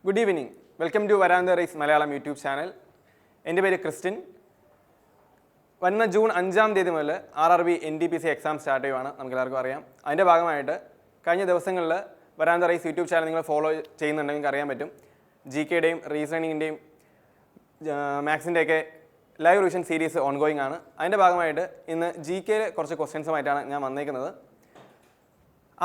Good evening. Welcome to Varanda Race Malayalam YouTube channel. എൻ്റെ പേര് Christine. വരുന്ന June 5-ാം തീയതി മുതൽ RRB NTPC എക്സാം സ്റ്റാർട്ട് ചെയ്യുവാണ്. നമുക്കെല്ലാവർക്കും അറിയാം. അതിൻ്റെ ഭാഗമായിട്ട് കഴിഞ്ഞ ദിവസങ്ങളിൽ വരാന്ത റേസ് യൂട്യൂബ് ചാനൽ നിങ്ങൾ ഫോളോ ചെയ്യുന്നുണ്ടെങ്കിൽ അറിയാൻ പറ്റും. GK-യുടെയും റീസണിങ്ങിൻ്റെയും മാത്സിൻ്റെയൊക്കെ ലൈവ് റിവിഷൻ സീരീസ് ഓൺഗോയിങ് ആണ്. അതിൻ്റെ ഭാഗമായിട്ട് ഇന്ന് GK-യിലെ കുറച്ച് ക്വസ്റ്റ്യൻസുമായിട്ടാണ് ഞാൻ വന്നേക്കുന്നത്.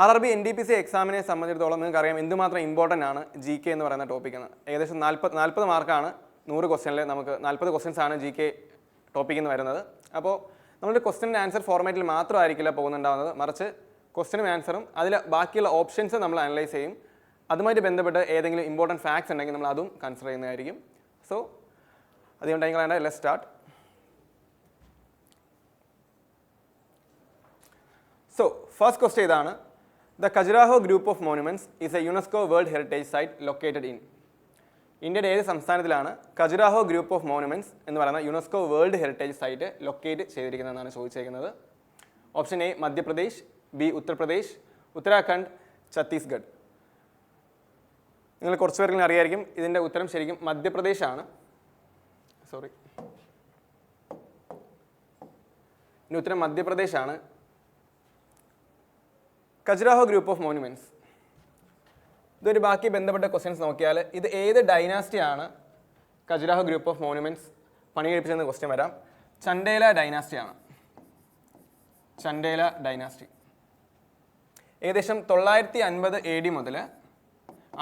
RRB NTPC എക്സാമിനെ സംബന്ധിച്ചിടത്തോളം നിങ്ങൾക്കറിയാം എന്തുമാത്രം ഇമ്പോർട്ടൻ്റ് ആണ് GK എന്ന് പറയുന്ന ടോപ്പിക് എന്ന്. ഏകദേശം 40 മാർക്കാണ് 100 ക്വസ്റ്റ്യനിൽ നമുക്ക് 40 ക്വസ്റ്റ്യൻസ് ആണ് GK ടോപ്പിക്കിൽ നിന്ന് വരുന്നത്. അപ്പോൾ നമ്മുടെ ക്വസ്റ്റ്യൻ ആൻസർ ഫോർമാറ്റിൽ മാത്രമായിരിക്കില്ല പോകുന്നുണ്ടാകുന്നത്, മറിച്ച് ക്വസ്റ്റ്യനും ആൻസറും അതിൽ ബാക്കിയുള്ള ഓപ്ഷൻസ് നമ്മൾ അനലൈസ് ചെയ്യും. അതുമായിട്ട് ബന്ധപ്പെട്ട് ഏതെങ്കിലും ഇമ്പോർട്ടൻറ്റ് ഫാക്ട്സ് ഉണ്ടെങ്കിൽ നമ്മൾ അതും കൺസിഡർ ചെയ്യുന്നതായിരിക്കും. സോ അതുകൊണ്ട് വേണ്ട let's start. So first question ഇതാണ്. The Khajuraho Group of Monuments is a UNESCO World Heritage Site located in. ഇന്ത്യയുടെ ഏത് സംസ്ഥാനത്തിലാണ് ഖജുരാഹോ ഗ്രൂപ്പ് ഓഫ് മോണുമെൻറ്റ്സ് എന്ന് പറയുന്ന UNESCO world heritage site locate ചെയ്തിരിക്കുന്നതെന്നാണ് ചോദിച്ചിരിക്കുന്നത്. Option A Madhya Pradesh, B Uttar Pradesh, Uttarakhand, Chhattisgarh. നിങ്ങൾ കുറച്ച് പേർക്കും അറിയായിരിക്കും ഇതിൻ്റെ ഉത്തരം ശരിക്കും മധ്യപ്രദേശാണ്. ഇതിൻ്റെ ഉത്തരം മധ്യപ്രദേശാണ്. ഖജുരാഹോ ഗ്രൂപ്പ് ഓഫ് മോണുമെൻറ്റ്സ്, ഇതൊരു ബാക്കി ബന്ധപ്പെട്ട ക്വസ്റ്റ്യൻസ് നോക്കിയാൽ ഇത് ഏത് ഡൈനാസ്റ്റിയാണ് ഖജുരാഹോ ഗ്രൂപ്പ് ഓഫ് മോണുമെൻറ്റ്സ് പണികഴിപ്പിച്ചെന്ന് ക്വസ്റ്റ്യൻ വരാം. ചണ്ടേല ഡൈനാസ്റ്റിയാണ്. ചണ്ടേല ഡൈനാസ്റ്റി ഏകദേശം 950 AD മുതൽ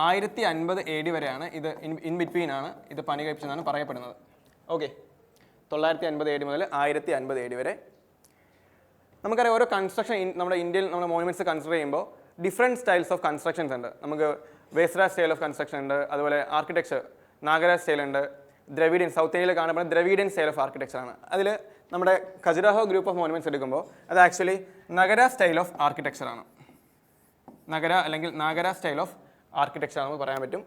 1050 AD വരെയാണ് ഇത് ഇൻ ബിറ്റ്വീൻ ആണ് ഇത് പണി കഴിപ്പിച്ചതെന്നാണ് പറയപ്പെടുന്നത്. ഓക്കെ, 950 AD മുതൽ 1050 AD വരെ. നമുക്കറിയാം ഓരോ കൺസ്ട്രക്ഷൻ നമ്മുടെ ഇന്ത്യയിൽ നമ്മുടെ മോണുമെൻറ്റ്സ് കൺസിഡർ ചെയ്യുമ്പോൾ ഡിഫറെൻറ്റ് സ്റ്റൈൽസ് ഓഫ് കൺസ്ട്രക്ഷൻസ് ഉണ്ട്. നമുക്ക് വേസ്ര സ്റ്റൈൽ ഓഫ് കൺസ്ട്രക്ഷൻ ഉണ്ട്, അതുപോലെ ആർക്കിടെക്ചർ നാഗരാജ് സ്റ്റൈൽ ഉണ്ട്, ദ്രവിഡിയൻ സൗത്ത് ഇന്ത്യയിൽ കാണപ്പെടുന്ന ദ്രവിഡിയൻ സ്റ്റൈൽ ഓഫ് ആർക്കിടെക്ചറാണ്. അതിൽ നമ്മുടെ ഖജുരാഹോ ഗ്രൂപ്പ് ഓഫ് മോണുമെൻറ്റ്സ് എടുക്കുമ്പോൾ അത് ആക്ച്വലി നഗര സ്റ്റൈൽ ഓഫ് ആർക്കിടെക്ചറാണ്. നഗര അല്ലെങ്കിൽ നാഗര സ്റ്റൈൽ ഓഫ് ആർക്കിടെക്ചർ നമുക്ക് പറയാൻ പറ്റും.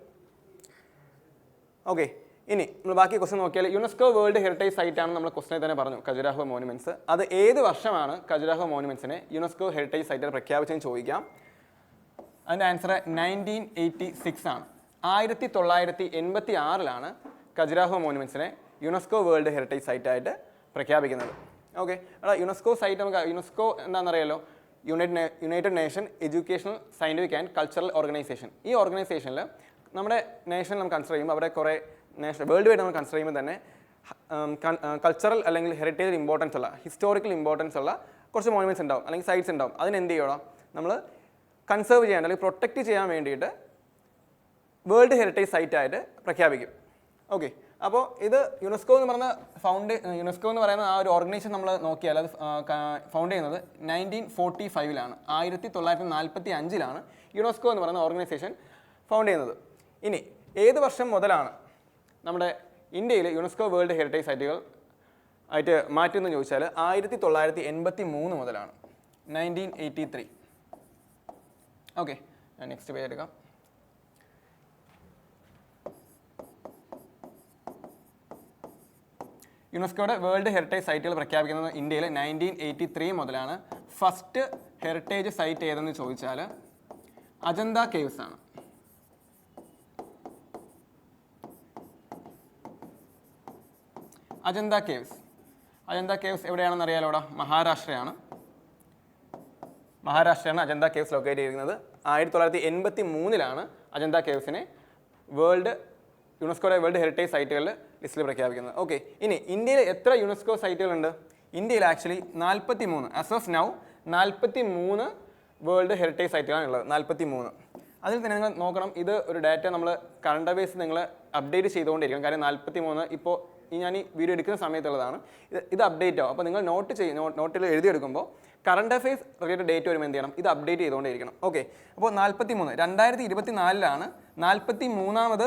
ഓക്കെ, ഇനി നമ്മൾ ബാക്കി ക്വസ്റ്റ്യൻ നോക്കിയാൽ യുനെസ്കോ വേൾഡ് ഹെറിറ്റേജ് സൈറ്റ് ആണ് നമ്മൾ ക്വസ്റ്റ്യനിൽ തന്നെ പറഞ്ഞു ഖജുരാഹോ മോണുമെൻറ്റ്സ്. അത് ഏത് വർഷമാണ് ഖജുരാഹോ മോണുമെൻറ്റ്സിനെ യുനെസ്കോ ഹെറിറ്റേജ് സൈറ്റിൽ പ്രഖ്യാപിച്ചെന്ന് ചോദിക്കാം. അതിൻ്റെ ആൻസർ 1986 ആണ്. 1986 ഖജുരാഹോ മോണുമെൻറ്റ്സിനെ യുനെസ്കോ വേൾഡ് ഹെറിറ്റേജ് സൈറ്റായിട്ട് പ്രഖ്യാപിക്കുന്നത്. ഓക്കെ, അവിടെ യുനെസ്കോ സൈറ്റ് നമുക്ക് യുനെസ്കോ എന്താണെന്നറിയാലോ, united nation educational scientific and cultural organisation. ഈ ഓർഗനൈസേഷനിൽ നമ്മുടെ നേഷൻ നമ്മൾ കൺസിഡർ ചെയ്യുമ്പോൾ അവിടെ കുറേ നേഷണൽ വേൾഡ് വൈഡ് നമ്മൾ കൺസിഡർ ചെയ്യുമ്പോൾ തന്നെ കൾച്ചറൽ അല്ലെങ്കിൽ ഹെറിറ്റേജ് ഇമ്പോർട്ടൻസ് ഉള്ള ഹിസ്റ്റോറിക്കൽ ഇമ്പോർട്ടൻസ് ഉള്ള കുറച്ച് മോണുമെൻറ്റ്സ് ഉണ്ടാവും അല്ലെങ്കിൽ സൈറ്റ്സ് ഉണ്ടാവും. അതിനെന്ത് ചെയ്യണം, നമ്മൾ കൺസേർവ് ചെയ്യാൻ അല്ലെങ്കിൽ പ്രൊട്ടക്റ്റ് ചെയ്യാൻ വേണ്ടിയിട്ട് വേൾഡ് ഹെറിറ്റേജ് സൈറ്റായിട്ട് പ്രഖ്യാപിക്കും. ഓക്കെ, അപ്പോൾ ഇത് യുനെസ്കോ എന്ന് പറയുന്ന യുനെസ്കോ എന്ന് പറയുന്ന ആ ഒരു ഓർഗനൈസേഷൻ നമ്മൾ നോക്കിയാൽ അത് ഫൗണ്ട് ചെയ്യുന്നത് 1945 1945 യുനെസ്കോ എന്ന് പറയുന്ന ഓർഗനൈസേഷൻ ഫൗണ്ട് ചെയ്യുന്നത്. ഇനി ഏത് വർഷം മുതലാണ് നമ്മുടെ ഇന്ത്യയിൽ യുനെസ്കോ വേൾഡ് ഹെറിറ്റേജ് സൈറ്റുകൾ ആയിട്ട് മാറ്റുമെന്ന് ചോദിച്ചാൽ 1983 മുതലാണ്, 1983. ഓക്കെ, ഞാൻ നെക്സ്റ്റ് പേജ് എടുക്കാം. യുനെസ്കോയുടെ വേൾഡ് ഹെറിറ്റേജ് സൈറ്റുകൾ പ്രഖ്യാപിക്കുന്നത് ഇന്ത്യയിൽ 1983 മുതലാണ്. ഫസ്റ്റ് ഹെറിറ്റേജ് സൈറ്റ് ഏതെന്ന് ചോദിച്ചാൽ അജന്ത കേവ്സ് ആണ്. അജന്ത കേവ്സ് എവിടെയാണെന്ന് അറിയാലോ, ഇവിടെ മഹാരാഷ്ട്രയാണ് അജന്ത കേവ്സ് ലൊക്കേറ്റ് ചെയ്തിരിക്കുന്നത്. 1983 അജന്ത കേവ്സിനെ യുനെസ്കോയുടെ വേൾഡ് ഹെറിറ്റേജ് സൈറ്റുകളിൽ ലിസ്റ്റിൽ പ്രഖ്യാപിക്കുന്നത്. ഓക്കെ, ഇനി ഇന്ത്യയിൽ എത്ര യുനെസ്കോ സൈറ്റുകളുണ്ട്? ഇന്ത്യയിൽ actually 43 as of now 43 world heritage സൈറ്റുകളാണ് ഉള്ളത്. 43. അതിൽ തന്നെ നിങ്ങൾ നോക്കണം, ഇത് ഒരു ഡാറ്റ നമ്മൾ കറണ്ട് അഫയേഴ്സ് നിങ്ങൾ അപ്ഡേറ്റ് ചെയ്തുകൊണ്ടിരിക്കണം. കാര്യം 43 ഇപ്പോൾ ഞാൻ ഈ വീഡിയോ എടുക്കുന്ന സമയത്തുള്ളതാണ്. ഇത് അപ്ഡേറ്റ് ആവും. അപ്പോൾ നിങ്ങൾ നോട്ടിൽ എഴുതിയെടുക്കുമ്പോൾ കറണ്ട് അഫയേഴ്സ് റിലേറ്റഡ് ഡേറ്റ് വരുമ്പോൾ എന്ത് ചെയ്യണം, ഇത് അപ്ഡേറ്റ് ചെയ്തുകൊണ്ടിരിക്കണം. ഓക്കെ, അപ്പോൾ 43 2024 43ാമത്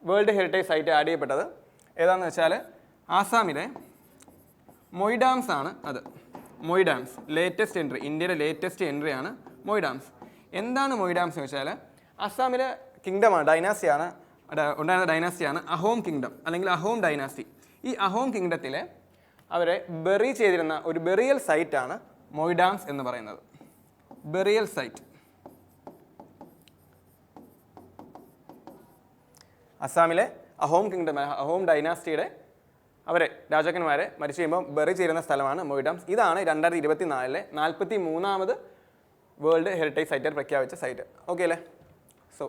വേൾഡ് ഹെറിറ്റേജ് സൈറ്റ് ആഡ് ചെയ്യപ്പെട്ടത്. ഏതാണെന്ന് വെച്ചാൽ ആസാമിലെ മൊയ് ഡാംസ് ആണ്. അത് മൊയ് ഡാംസ് ലേറ്റസ്റ്റ് എൻട്രി, ഇന്ത്യയുടെ ലേറ്റസ്റ്റ് എൻട്രിയാണ് മൊയ് ഡാംസ്. എന്താണ് മൊയ് ഡാംസ് എന്ന് വെച്ചാൽ അസാമിലെ കിങ്ഡമാണ്, ഡൈനാസ്റ്റിയാണ് ഉണ്ടായിരുന്ന ഡൈനാസ്റ്റിയാണ് അഹോം കിങ്ഡം അല്ലെങ്കിൽ അഹോം ഡൈനാസ്റ്റി. ഈ അഹോം കിങ്ഡത്തിലെ അവരെ ബെറി ചെയ്തിരുന്ന ഒരു ബെറിയൽ സൈറ്റാണ് മൊയ് ഡാംസ് എന്ന് പറയുന്നത്. Burial site. അസ്സാമിലെ അഹോം കിങ്ഡം, അഹോം ഡൈനാസ്റ്റിയുടെ രാജാക്കന്മാരെ മരിച്ചു കഴിയുമ്പോൾ ബറി ചേരുന്ന സ്ഥലമാണ് മൊയ്ഡാംസ്. ഇതാണ് 2024 43ാമത് വേൾഡ് ഹെറിറ്റേജ് സൈറ്റായിട്ട് പ്രഖ്യാപിച്ച സൈറ്റ്. ഓക്കെ അല്ലേ? സോ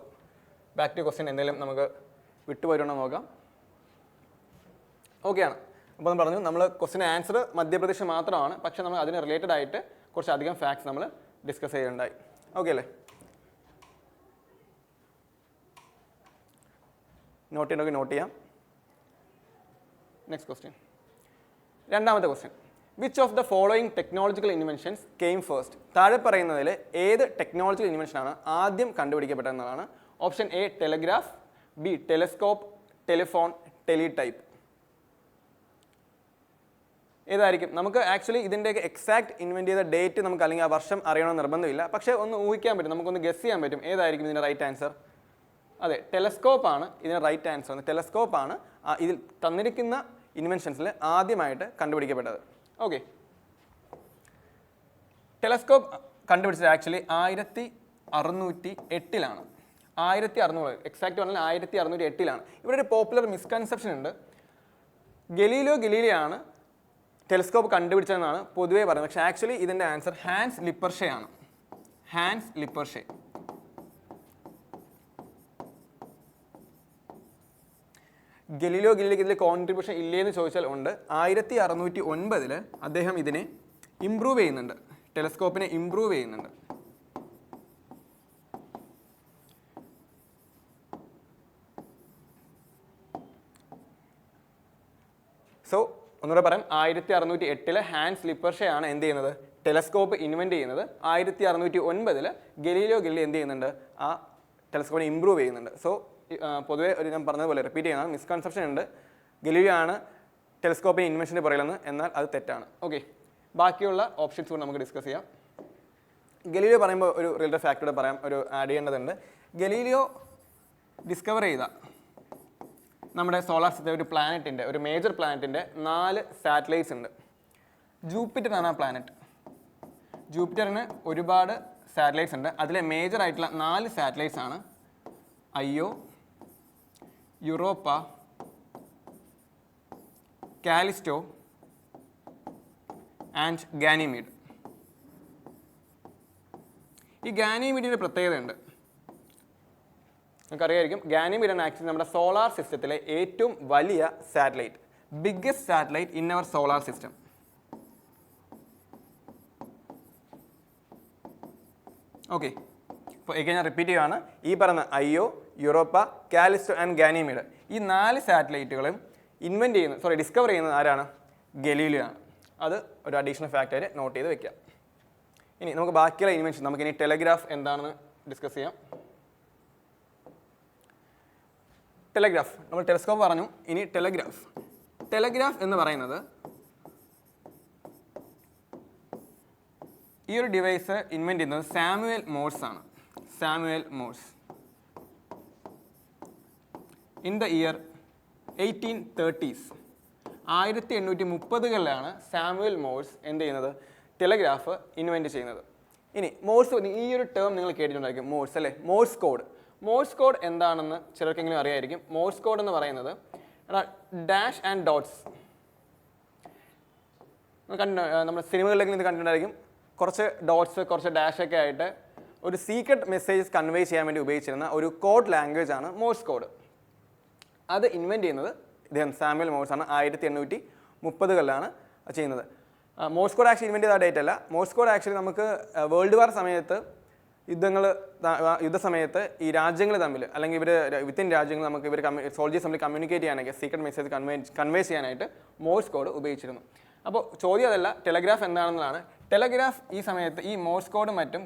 ബാക്ക് ടു ക്വസ്റ്റ്യൻ, എന്തെങ്കിലും നമുക്ക് വിട്ടുപോയിട്ടുണ്ടോ നോക്കാം. ഓക്കെ ആണ്. അപ്പോൾ നമ്മൾ പറഞ്ഞു, നമ്മൾ ക്വസ്റ്റ്യൻ ആൻസർ മധ്യപ്രദേശ് മാത്രമാണ്, പക്ഷേ നമ്മൾ അതിന് റിലേറ്റഡ് ആയിട്ട് കുറച്ചധികം ഫാക്ട്സ് നമ്മൾ ഡിസ്കസ് ചെയ്യുന്നുണ്ടായി. ഓക്കെ അല്ലേ? നോട്ട് ചെയ്യണമെങ്കിൽ നോട്ട് ചെയ്യാം. നെക്സ്റ്റ് ക്വസ്റ്റ്യൻ, രണ്ടാമത്തെ question. Which of the following technological inventions came first? താഴെ പറയുന്നതിൽ ഏത് ടെക്നോളജിക്കൽ ഇൻവെൻഷനാണ് ആദ്യം കണ്ടുപിടിക്കപ്പെട്ടതെന്നതാണ്. Option A telegraph, B telescope, telephone, teletype. ഏതായിരിക്കും? നമുക്ക് ആക്ച്വലി ഇതിൻ്റെയൊക്കെ എക്സാക്ട് ഇൻവെൻറ്റ് ചെയ്ത ഡേറ്റ് നമുക്ക് അല്ലെങ്കിൽ ആ വർഷം അറിയണമെന്ന് നിർബന്ധമില്ല, പക്ഷേ ഒന്ന് ഊഹിക്കാൻ പറ്റും, നമുക്കൊന്ന് ഗസ് ചെയ്യാൻ പറ്റും ഏതായിരിക്കും ഇതിൻ്റെ റൈറ്റ് ആൻസർ. അതെ, ടെലസ്കോപ്പാണ് ഇതിന് റൈറ്റ് ആൻസർ. ടെലസ്കോപ്പാണ് ഇതിൽ തന്നിരിക്കുന്ന ഇൻവെൻഷൻസിൽ ആദ്യമായിട്ട് കണ്ടുപിടിക്കപ്പെട്ടത്. ഓക്കെ, ടെലസ്കോപ്പ് കണ്ടുപിടിച്ചത് ആക്ച്വലി 1608 1600, എക്സാക്ട് പറഞ്ഞാൽ 1608. ഇവിടെ ഒരു പോപ്പുലർ മിസ്കൺസെപ്ഷൻ ഉണ്ട്. ഗലീലിയോ ഗലീലിയാണ് ടെലസ്കോപ്പ് കണ്ടുപിടിച്ചതെന്നാണ് പൊതുവേ പറയുന്നത്, പക്ഷേ ആക്ച്വലി ഇതിൻ്റെ ആൻസർ ഹാൻസ് ലിപ്പർഷെ ആണ്. ഹാൻസ് ലിപ്പർഷെ. ഗലീലിയോ ഗലീലിക്ക് ഇതിൽ കോൺട്രിബ്യൂഷൻ ഇല്ലേന്ന് ചോദിച്ചാൽ ഉണ്ട്. 1609 അദ്ദേഹം ഇതിനെ ഇംപ്രൂവ് ചെയ്യുന്നുണ്ട്, ടെലസ്കോപ്പിനെ ഇംപ്രൂവ് ചെയ്യുന്നുണ്ട്. സോ ഒന്നുകൂടെ പറയാം, 1608 ഹാൻസ് ലിപ്പർഷെ ആണ് എന്ത് ചെയ്യുന്നത്, ടെലസ്കോപ്പ് ഇൻവെൻറ്റ് ചെയ്യുന്നത്. 1609 ഗലീലിയോ ഗലീലി എന്ത് ചെയ്യുന്നുണ്ട്, ആ ടെലസ്കോപ്പിനെ ഇംപ്രൂവ് ചെയ്യുന്നുണ്ട്. സോ പൊതുവെ ഒരു ഞാൻ പറഞ്ഞതുപോലെ റിപ്പീറ്റ് ചെയ്യുന്നതാണ്, മിസ്കൺസെപ്ഷൻ ഉണ്ട്, ഗലീലിയോ ആണ് ടെലസ്കോപ്പിന് ഇൻവെൻഷൻ്റെ പറയുന്നത്, എന്നാൽ അത് തെറ്റാണ്. ഓക്കെ, ബാക്കിയുള്ള ഓപ്ഷൻസ് കൂടെ നമുക്ക് ഡിസ്കസ് ചെയ്യാം. ഗലീലിയോ പറയുമ്പോൾ ഒരു റിയൽ ഫാക്ടോടെ പറയാം, ഒരു ആഡ് ചെയ്യേണ്ടതുണ്ട്. ഗലീലിയോ ഡിസ്കവർ ചെയ്ത നമ്മുടെ സോളാർ സിസ്റ്റം ഒരു പ്ലാനറ്റിൻ്റെ, ഒരു മേജർ പ്ലാനറ്റിൻ്റെ 4 സാറ്റലൈറ്റ്സ് ഉണ്ട്. ജൂപ്പിറ്റർ ആണ് ആ പ്ലാനറ്റ്. ജൂപ്പിറ്ററിന് ഒരുപാട് സാറ്റലൈറ്റ്സ് ഉണ്ട്. അതിലെ മേജർ ആയിട്ടുള്ള 4 സാറ്റലൈറ്റ്സ് ആണ് അയ്യോ, യൂറോപ്പ, കാലിസ്റ്റോ ആൻഡ് ഗാനിമീഡ്. ഈ ഗാനിമീഡിൻ്റെ പ്രത്യേകതയുണ്ട്, നമുക്കറിയായിരിക്കും. ഗാനിമീഡാണ് ആക്ച്വലി നമ്മുടെ സോളാർ സിസ്റ്റത്തിലെ ഏറ്റവും വലിയ satellite, biggest satellite in our solar system. Okay, അപ്പോൾ എഗെയിൻ ഞാൻ റിപ്പീറ്റ് ചെയ്യുകയാണ്. ഈ പറഞ്ഞ അയ്യോ, യൂറോപ്പ, കാലിസ്റ്റോ ആൻഡ് ഗാനിമീഡ്, ഈ 4 സാറ്റലൈറ്റുകളും ഡിസ്കവർ ചെയ്യുന്നത് ആരാണ്? ഗലീലിയോ ആണ്. അത് ഒരു അഡീഷണൽ ഫാക്റ്റായിട്ട് നോട്ട് ചെയ്ത് വെക്കാം. ഇനി നമുക്ക് ബാക്കിയുള്ള ഇൻവെൻഷൻ, നമുക്കിനി ടെലഗ്രാഫ് എന്താണെന്ന് ഡിസ്കസ് ചെയ്യാം. ടെലഗ്രാഫ്, നമ്മൾ ടെലസ്കോപ്പ് പറഞ്ഞു, ഇനി ടെലഗ്രാഫ്. ടെലഗ്രാഫ് എന്ന് പറയുന്നത് ഈ ഒരു ഡിവൈസ് ഇൻവെൻറ്റ് ചെയ്യുന്നത് സാമുവൽ മോഴ്സ് ആണ്. Samuel Morse in the year 1830s, 1830കളിലാണ് സാമുവൽ മോഴ്സ് എന്ത് ചെയ്യുന്നത്, ടെലഗ്രാഫ് ഇൻവെൻറ്റ് ചെയ്യുന്നത്. ഇനി മോഴ്സ്, ഈ ഒരു ടേം നിങ്ങൾ കേട്ടിട്ടുണ്ടായിരിക്കും, മോഴ്സ് അല്ലേ, മോഴ്സ് കോഡ്. മോഴ്സ് കോഡ് എന്താണെന്ന് ചിലർക്കെങ്കിലും അറിയായിരിക്കും. മോഴ്സ് കോഡ് എന്ന് പറയുന്നത് ഡാഷ് ആൻഡ് ഡോട്ട്സ്, നമ്മുടെ സിനിമകളിലേക്ക് ഇത് കണ്ടിട്ടുണ്ടായിരിക്കും. കുറച്ച് ഡോട്ട്സ്, കുറച്ച് ഡാഷ് ഒക്കെ ആയിട്ട് ഒരു സീക്രട്ട് മെസ്സേജസ് കൺവേ ചെയ്യാൻ വേണ്ടി ഉപയോഗിച്ചിരുന്ന ഒരു കോഡ് ലാംഗ്വേജ് ആണ് മോഴ്സ് കോഡ്. അത് ഇൻവെൻറ്റ് ചെയ്യുന്നത് ഇദ്ദേഹം സാമുവൽ മോഴ്സ് ആണ്. 1830കളിലാണ് ചെയ്യുന്നത്. മോഴ്സ് കോഡ് ആക്ച്വലി ഇൻവെൻറ്റ് ചെയ്ത ഡേറ്റ് അല്ല. മോഴ്സ് കോഡ് ആക്ച്വലി നമുക്ക് വേൾഡ് വാർ സമയത്ത് യുദ്ധസമയത്ത് ഈ രാജ്യങ്ങൾ തമ്മിൽ, അല്ലെങ്കിൽ ഇവർ വിത്തിൻ രാജ്യങ്ങൾ നമുക്ക് ഇവർ സോൾജേഴ്സ് തമ്മിൽ കമ്മ്യൂണിക്കേറ്റ് ചെയ്യാനൊക്കെ, സീക്രട്ട് മെസ്സേജ് കൺവേ ചെയ്യാനായിട്ട് മോഴ്സ് കോഡ് ഉപയോഗിച്ചിരുന്നു. അപ്പോൾ ചോദ്യം അതല്ല, ടെലഗ്രാഫ് എന്താണെന്നതാണ്. ടെലഗ്രാഫ് ഈ സമയത്ത് ഈ മോഴ്സ് കോഡും മറ്റും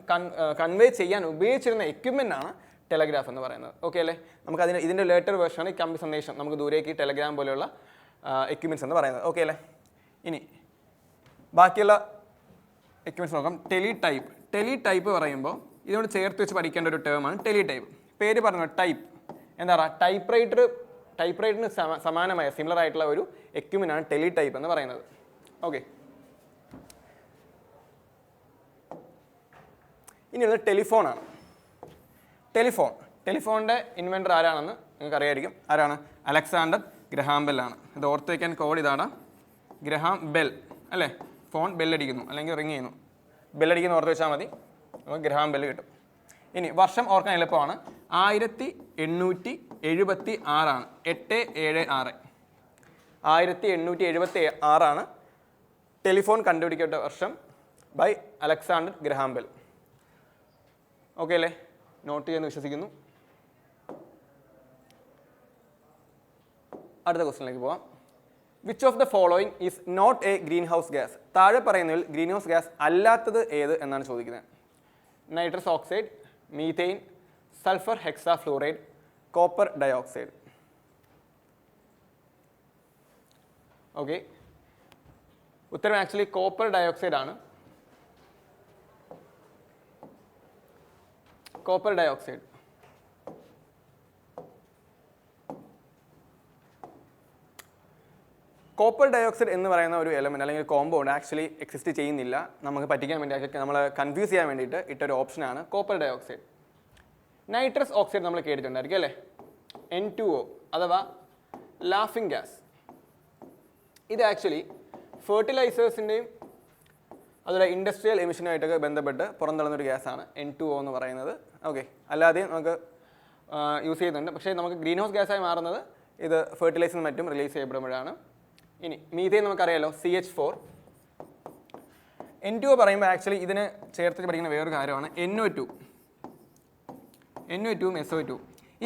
കൺവേ ചെയ്യാൻ ഉപയോഗിച്ചിരുന്ന എക്യുപ്മെൻ്റ് ആണ് ടെലഗ്രാഫ് എന്ന് പറയുന്നത്. ഓക്കെ അല്ലേ? നമുക്ക് ഇതിൻ്റെ ലേറ്റർ വേർഷനാണ് ഈ കമ്പി സന്ദേശം നമുക്ക് ദൂരേക്ക് ടെലഗ്രാം പോലെയുള്ള എക്യുപ്മെൻറ്റ്സ് എന്ന് പറയുന്നത്. ഓക്കെ അല്ലേ? ഇനി ബാക്കിയുള്ള എക്യുപ്മെൻറ്റ്സ് നോക്കാം. ടെലിടൈപ്പ്. ടെലിടൈപ്പ് പറയുമ്പോൾ ഇതിനോട് ചേർത്ത് വെച്ച് പഠിക്കേണ്ട ഒരു ടേമാണ് ടെലിടൈപ്പ്. പേര് പറഞ്ഞു ടൈപ്പ്, എന്താ പറയുക, ടൈപ്പ്റൈറ്ററിന് സമാനമായ സിമിലർ ആയിട്ടുള്ള ഒരു എക്യുപ്മെൻ്റ് ആണ് ടെലിടൈപ്പ് എന്ന് പറയുന്നത്. ഓക്കെ, ഇനിയുള്ളത് ടെലിഫോണാണ്. ടെലിഫോണിൻ്റെ ഇൻവെൻറ്റർ ആരാണെന്ന് നിങ്ങൾക്ക് അറിയായിരിക്കും. ആരാണ്? അലക്സാണ്ടർ ഗ്രഹാം ബെൽ ആണ്. ഇത് ഓർത്ത് വയ്ക്കാൻ കോഡ് ഇതാണ്, ഗ്രഹാം ബെൽ അല്ലേ. ഫോൺ ബെല്ലടിക്കുന്നു അല്ലെങ്കിൽ റിങ് ചെയ്യുന്നു, ബെല്ലടിക്കുന്നു ഓർത്ത് വെച്ചാൽ മതി, നമുക്ക് ഗ്രഹാം ബെൽ കിട്ടും. ഇനി വർഷം ഓർക്കാൻ എളുപ്പമാണ്, 1876 ആണ്. 876 1876 ടെലിഫോൺ കണ്ടുപിടിക്കപ്പെട്ട വർഷം by Alexander Graham Bell. Okay അല്ലേ? നോട്ട് ചെയ്യുമെന്ന് വിശ്വസിക്കുന്നു. അടുത്ത ക്വസ്റ്റ്യനിലേക്ക് പോവാം. Which of the following is not a greenhouse gas? താഴെ പറയുന്നതിൽ ഗ്രീൻ ഹൗസ് ഗ്യാസ് അല്ലാത്തത് ഏത് എന്നാണ് ചോദിക്കുന്നത്. Nitrous oxide, methane, sulphur hexafluoride, copper dioxide. Okay, ഉത്തരം ആക്ച്വലി കോപ്പർ ഡയോക്സൈഡ് ആണ്. Copper dioxide. കോപ്പർ ഡയോക്സൈഡ് എന്ന് പറയുന്ന ഒരു എലമെൻറ്റ് അല്ലെങ്കിൽ കോമ്പൗണ്ട് ആക്ച്വലി എക്സിസ്റ്റ് ചെയ്യുന്നില്ല. നമുക്ക് പറ്റിക്കാൻ വേണ്ടി നമ്മൾ കൺഫ്യൂസ് ചെയ്യാൻ വേണ്ടിയിട്ട് ഇട്ടൊരു ഓപ്ഷനാണ് കോപ്പർ ഡയോക്സൈഡ്. നൈട്രസ് ഓക്സൈഡ് നമ്മൾ കേട്ടിട്ടുണ്ടായിരിക്കും അല്ലേ, N2O അഥവാ ലാഫിംഗ് ഗ്യാസ്. ഇത് ആക്ച്വലി ഫെർട്ടിലൈസേഴ്സിൻ്റെയും അതുപോലെ ഇൻഡസ്ട്രിയൽ എമിഷനുമായിട്ടൊക്കെ ബന്ധപ്പെട്ട് പുറന്തള്ളുന്നൊരു ഗ്യാസാണ് N2O എന്ന് പറയുന്നത്. ഓക്കെ, അല്ലാതെയും നമുക്ക് യൂസ് ചെയ്യുന്നുണ്ട്. പക്ഷേ നമുക്ക് ഗ്രീൻ ഹൗസ് ഗ്യാസായി മാറുന്നത് ഇത് ഫെർട്ടിലൈസറിനും മറ്റും റിലീസ് ചെയ്യപ്പെടുമ്പോഴാണ്. ഇനി മീഥെയിൻ നമുക്കറിയാലോ, CH4. N2O പറയുമ്പോൾ ആക്ച്വലി ഇതിന് ചേർത്ത് പഠിക്കുന്ന വേറൊരു കാര്യമാണ് NO2. NO2ഉം SO2.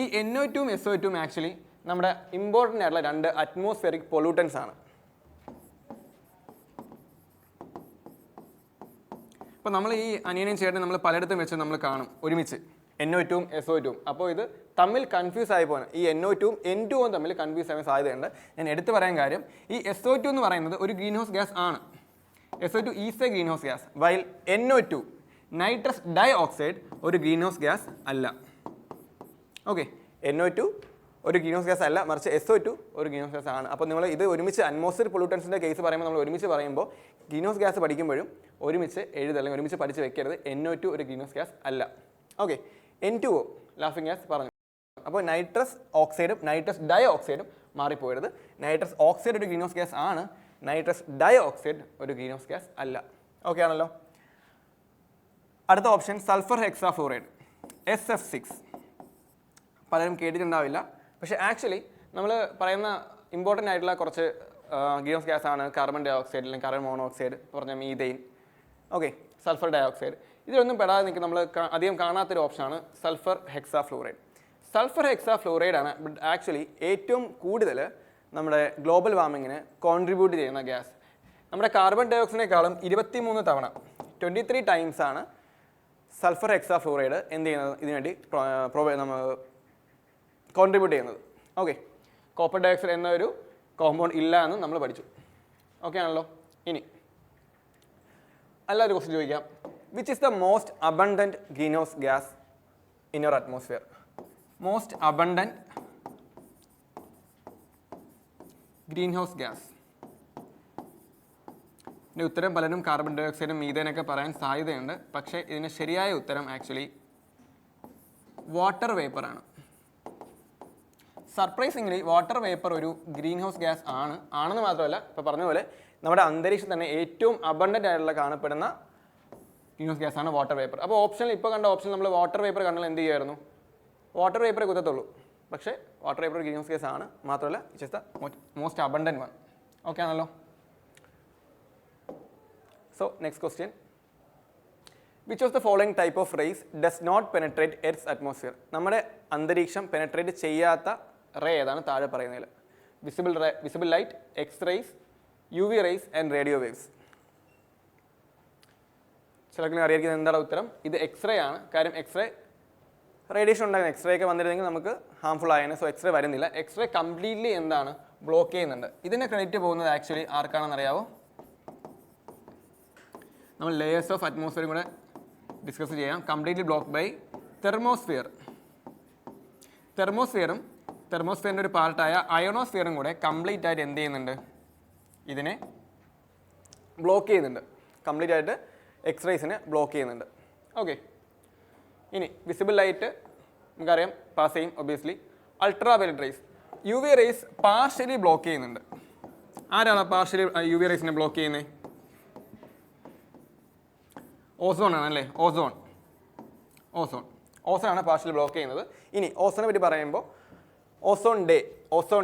ഈ NO2ഉം SO2ഉം ആക്ച്വലി നമ്മുടെ ഇമ്പോർട്ടൻ്റ് ആയിട്ടുള്ള 2 അറ്റ്മോസ്ഫിയറിക് പൊല്യൂട്ടൻസ് ആണ്. അപ്പോൾ നമ്മൾ ഈ അനിയനെയും ചേട്ടനും നമ്മൾ പലയിടത്തും വെച്ച് നമ്മൾ കാണും ഒരുമിച്ച് NO2ഉം SO2ഉം. അപ്പോൾ ഇത് തമ്മിൽ കൺഫ്യൂസ് ആയി പോകാൻ ഈ NO2ഉം N2O തമ്മിൽ കൺഫ്യൂസ് ആവാൻ സാധ്യതയുണ്ട്. ഞാൻ എടുത്തു പറയാൻ കാര്യം, ഈ SO2 എന്ന് പറയുന്നത് ഒരു ഗ്രീൻ ഹൗസ് ഗ്യാസ് ആണ്. SO2 is a greenhouse gas, while NO2 nitrous dioxide ഒരു ഗ്രീൻ ഹൗസ് ഗ്യാസ് അല്ല. ഓക്കെ, NO2 ഒരു ഗ്രീൻ ഹൗസ് ഗ്യാസ് അല്ല, മറിച്ച് SO2 ഒരു ഗ്രീൻ ഹൗസ് ഗ്യാസ് ആണ്. അപ്പോൾ നിങ്ങൾ ഇത് ഒരുമിച്ച് അറ്റ്മോസ്ഫിയർ പൊല്യൂട്ടൻസിൻ്റെ കേസ് പറയുമ്പോൾ നമ്മൾ ഒരുമിച്ച് പറയുമ്പോൾ ഗ്രീൻ ഹൗസ് ഗ്യാസ് പഠിക്കുമ്പോഴും ഒരുമിച്ച് എഴുതുക അല്ലെങ്കിൽ ഒരുമിച്ച് പഠിച്ച് വെക്കരുത്. NO2 ഒരു ഗ്രീൻ ഹൗസ് ഗ്യാസ് അല്ല. ഓക്കെ, N2O ലാഫിംഗ് ഗ്യാസ് പറഞ്ഞു. അപ്പോൾ നൈട്രസ് ഓക്സൈഡും നൈട്രസ് ഡൈ ഓക്സൈഡും മാറിപ്പോയത്. നൈട്രസ് ഓക്സൈഡ് ഒരു ഗ്രീൻ ഹൗസ് ഗ്യാസ് ആണ്, നൈട്രസ് ഡൈ ഓക്സൈഡ് ഒരു ഗ്രീൻ ഹൗസ് ഗ്യാസ് അല്ല. ഓക്കെ ആണല്ലോ. അടുത്ത ഓപ്ഷൻ സൾഫർ ഹെക്സാഫ്ലൂറൈഡ്, SF6. പലരും കേട്ടിട്ടുണ്ടാവില്ല, പക്ഷേ ആക്ച്വലി നമ്മൾ പറയുന്ന ഇമ്പോർട്ടൻ്റ് ആയിട്ടുള്ള കുറച്ച് ഗ്രീൻ ഹൗസ് ഗ്യാസ് ആണ് കാർബൺ ഡൈ ഓക്സൈഡ് അല്ലെങ്കിൽ കാർബൺ മോണോക്സൈഡ്, പറഞ്ഞ methane, okay, sulphur dioxide. ഇതിലൊന്നും പെടാതെ നിൽക്കുന്ന നമ്മൾ അധികം കാണാത്തൊരു ഓപ്ഷനാണ് സൾഫർ ഹെക്സാഫ്ലൂറൈഡ്. സൾഫർ ഹെക്സാഫ്ലൂറൈഡ് ആണ് ആക്ച്വലി ഏറ്റവും കൂടുതൽ നമ്മുടെ ഗ്ലോബൽ വാർമിങ്ങിന് കോൺട്രിബ്യൂട്ട് ചെയ്യുന്ന ഗ്യാസ്. നമ്മുടെ കാർബൺ ഡൈ ഓക്സൈഡിനേക്കാളും 23 തവണ 23 ടൈംസ് ആണ് സൾഫർ ഹെക്സാഫ്ലൂറൈഡ് എന്ത് ചെയ്യുന്നത്, ഇതിനുവേണ്ടി കോൺട്രിബ്യൂട്ട് ചെയ്യുന്നത്. ഓക്കെ, കോപ്പർ ഡൈ ഓക്സൈഡ് എന്നൊരു കോമ്പൗണ്ട് ഇല്ല എന്ന് നമ്മൾ പഠിച്ചു. ഓക്കെ ആണല്ലോ. ഇനി അല്ലാതെ ക്വസ്റ്റ്യൻ ചോദിക്കാം, which is the most abundant green house gas in your atmosphere? Most abundant green house gas. ഇതിൻ്റെ ഉത്തരം പലരും കാർബൺ ഡൈ ഓക്സൈഡും മീഥേനൊക്കെ പറയാൻ സാധ്യതയുണ്ട്. പക്ഷേ ഇതിന് ശരിയായ ഉത്തരം ആക്ച്വലി വാട്ടർ വേപ്പറാണ്. സർപ്രൈസിംഗ്ലി വാട്ടർ വേപ്പർ ഒരു ഗ്രീൻ ഹൗസ് ഗ്യാസ് ആണെന്ന് മാത്രമല്ല, ഇപ്പോൾ പറഞ്ഞ പോലെ നമ്മുടെ അന്തരീക്ഷത്തിൽ തന്നെ ഏറ്റവും അബണ്ടൻ്റ് ആയിട്ടുള്ള കാണപ്പെടുന്ന ഗ്രീൻ ഹൗസ് ഗ്യാസ് ആണ് വാട്ടർ വേപ്പർ. അപ്പോൾ ഓപ്ഷനിൽ ഇപ്പോൾ കണ്ട ഓപ്ഷൻ നമ്മൾ വാട്ടർ വേപ്പർ കണ്ടാൽ എന്ത് ചെയ്യുമായിരുന്നു? വാട്ടർ വേപ്പറെ കുത്തത്തുള്ളൂ. പക്ഷേ water vapour greenhouse gas ആണ്, മാത്രമല്ല it is the most abundant one. Okay ആണല്ലോ. So next question, which of the following type of rays does not penetrate earth's atmosphere? നമ്മുടെ അന്തരീക്ഷം പെനട്രേറ്റ് ചെയ്യാത്ത റേ ഏതാണ് താഴെ പറയുന്നതിൽ? Visible light, X rays, UV rays and radio waves. ചിലർക്ക് അറിയായിരിക്കുന്നത് എന്താണ് ഉത്തരം? ഇത് എക്സ്റേ ആണ്. കാര്യം എക്സ്റേ റേഡിയേഷൻ ഉണ്ടാകുന്ന എക്സ്റേ ഒക്കെ വന്നിരുന്നെങ്കിൽ നമുക്ക് ഹാംഫുൾ ആയേനെ. സോ എക്സ്റേ വരുന്നില്ല. എക്സ്റേ കംപ്ലീറ്റ്ലി എന്താണ് ബ്ലോക്ക് ചെയ്യുന്നുണ്ട്. ഇതിൻ്റെ ക്രെഡിറ്റ് പോകുന്നത് ആക്ച്വലി ആർക്കാണെന്ന് അറിയാവോ? നമ്മൾ ലെയേഴ്സ് ഓഫ് അറ്റ്മോസ്ഫിയറും കൂടെ ഡിസ്കസ് ചെയ്യാം. Completely block by thermosphere. തെർമോസ്ഫിയറിൻ്റെ ഒരു പാർട്ടായ അയോണോസ്ഫിയറും കൂടെ കംപ്ലീറ്റ് ആയിട്ട് എന്ത് ചെയ്യുന്നുണ്ട്? ഇതിനെ ബ്ലോക്ക് ചെയ്യുന്നുണ്ട്. കംപ്ലീറ്റ് ആയിട്ട് എക്സ്റേസിനെ ബ്ലോക്ക് ചെയ്യുന്നുണ്ട്. ഓക്കെ, ഇനി വിസിബിൾ ലൈറ്റ് നമുക്കറിയാം പാസ് ചെയ്യും obviously. Ultraviolet rays, U V rays partially block ചെയ്യുന്നുണ്ട്. ആരാണ് പാർഷ്യലി യു വി റേസിനെ ബ്ലോക്ക് ചെയ്യുന്നത്? ഓസോൺ ആണ് അല്ലേ? ഓസോൺ ആണ് പാർഷ്യലി ബ്ലോക്ക് ചെയ്യുന്നത്. ഇനി ഓസോനെ പറ്റി പറയുമ്പോൾ ഓസോൺ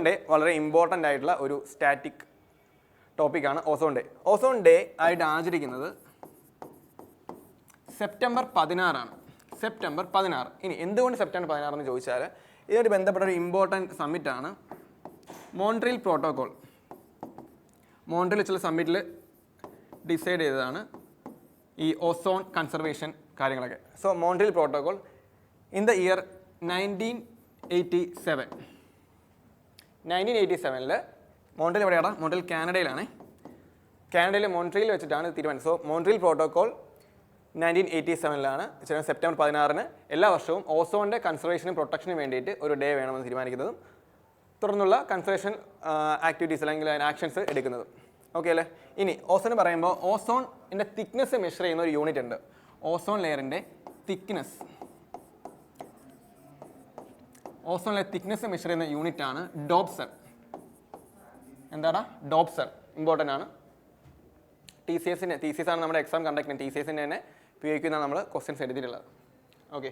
ഡേ വളരെ ഇമ്പോർട്ടൻ്റ് ആയിട്ടുള്ള ഒരു സ്റ്റാറ്റിക് ടോപ്പിക്കാണ് ഓസോൺ ഡേ ആയിട്ട് ആചരിക്കുന്നത് സെപ്റ്റംബർ 16 സെപ്റ്റംബർ 16. ഇനി എന്തുകൊണ്ട് സെപ്റ്റംബർ 16 എന്ന് ചോദിച്ചാൽ ഇതുമായിട്ട് ബന്ധപ്പെട്ട ഒരു ഇമ്പോർട്ടൻറ്റ് സമ്മിറ്റാണ് മോൺട്രിയൽ പ്രോട്ടോകോൾ. മോൺട്രിയൽ വെച്ചുള്ള സമ്മിറ്റിൽ ഡിസൈഡ് ചെയ്തതാണ് ഈ ഓസോൺ കൺസർവേഷൻ കാര്യങ്ങളൊക്കെ. So Montreal protocol in the year 1987 Montreal എവിടെയാണ്? മോൺട്രിയൽ കാനഡയിലാണ്. കാനഡയിലെ മോൺട്രിയൽ വെച്ചിട്ടാണ് തീരുമാനിച്ചത്. സോ മോൺട്രിയൽ പ്രോട്ടോകോൾ 1987 സെപ്റ്റംബർ 16 എല്ലാ വർഷവും ഓസോണിൻ്റെ കൺസർവേഷനും പ്രൊട്ടക്ഷനും വേണ്ടിയിട്ട് ഒരു ഡേ വേണമെന്ന് തീരുമാനിക്കുന്നതും തുടർന്നുള്ള കൺസർവേഷൻ ആക്ടിവിറ്റീസ് അല്ലെങ്കിൽ ആക്ഷൻസ് എടുക്കുന്നതും. ഓക്കെ അല്ലേ? ഇനി ഓസോൺ പറയുമ്പോൾ ഓസോണിൻ്റെ തിക്നെസ് മെഷർ ചെയ്യുന്ന ഒരു യൂണിറ്റ് ഉണ്ട്. ഓസോൺ ലെയറിൻ്റെ തിക്നെസ് മെഷർ ചെയ്യുന്ന യൂണിറ്റ് ആണ് ഡോപ്സൺ. എന്താണ് ഡോപ്സൺ? ഇമ്പോർട്ടൻ്റ് ആണ്. TCS ആണ് നമ്മുടെ എക്സാം കണ്ടക്ട് ചെയ്യുന്നത്. TCSൻ്റെ തന്നെ PYQ എന്നാണ് നമ്മൾ ക്വസ്റ്റ്യൻസ് എഴുതിയിട്ടുള്ളത്. ഓക്കെ,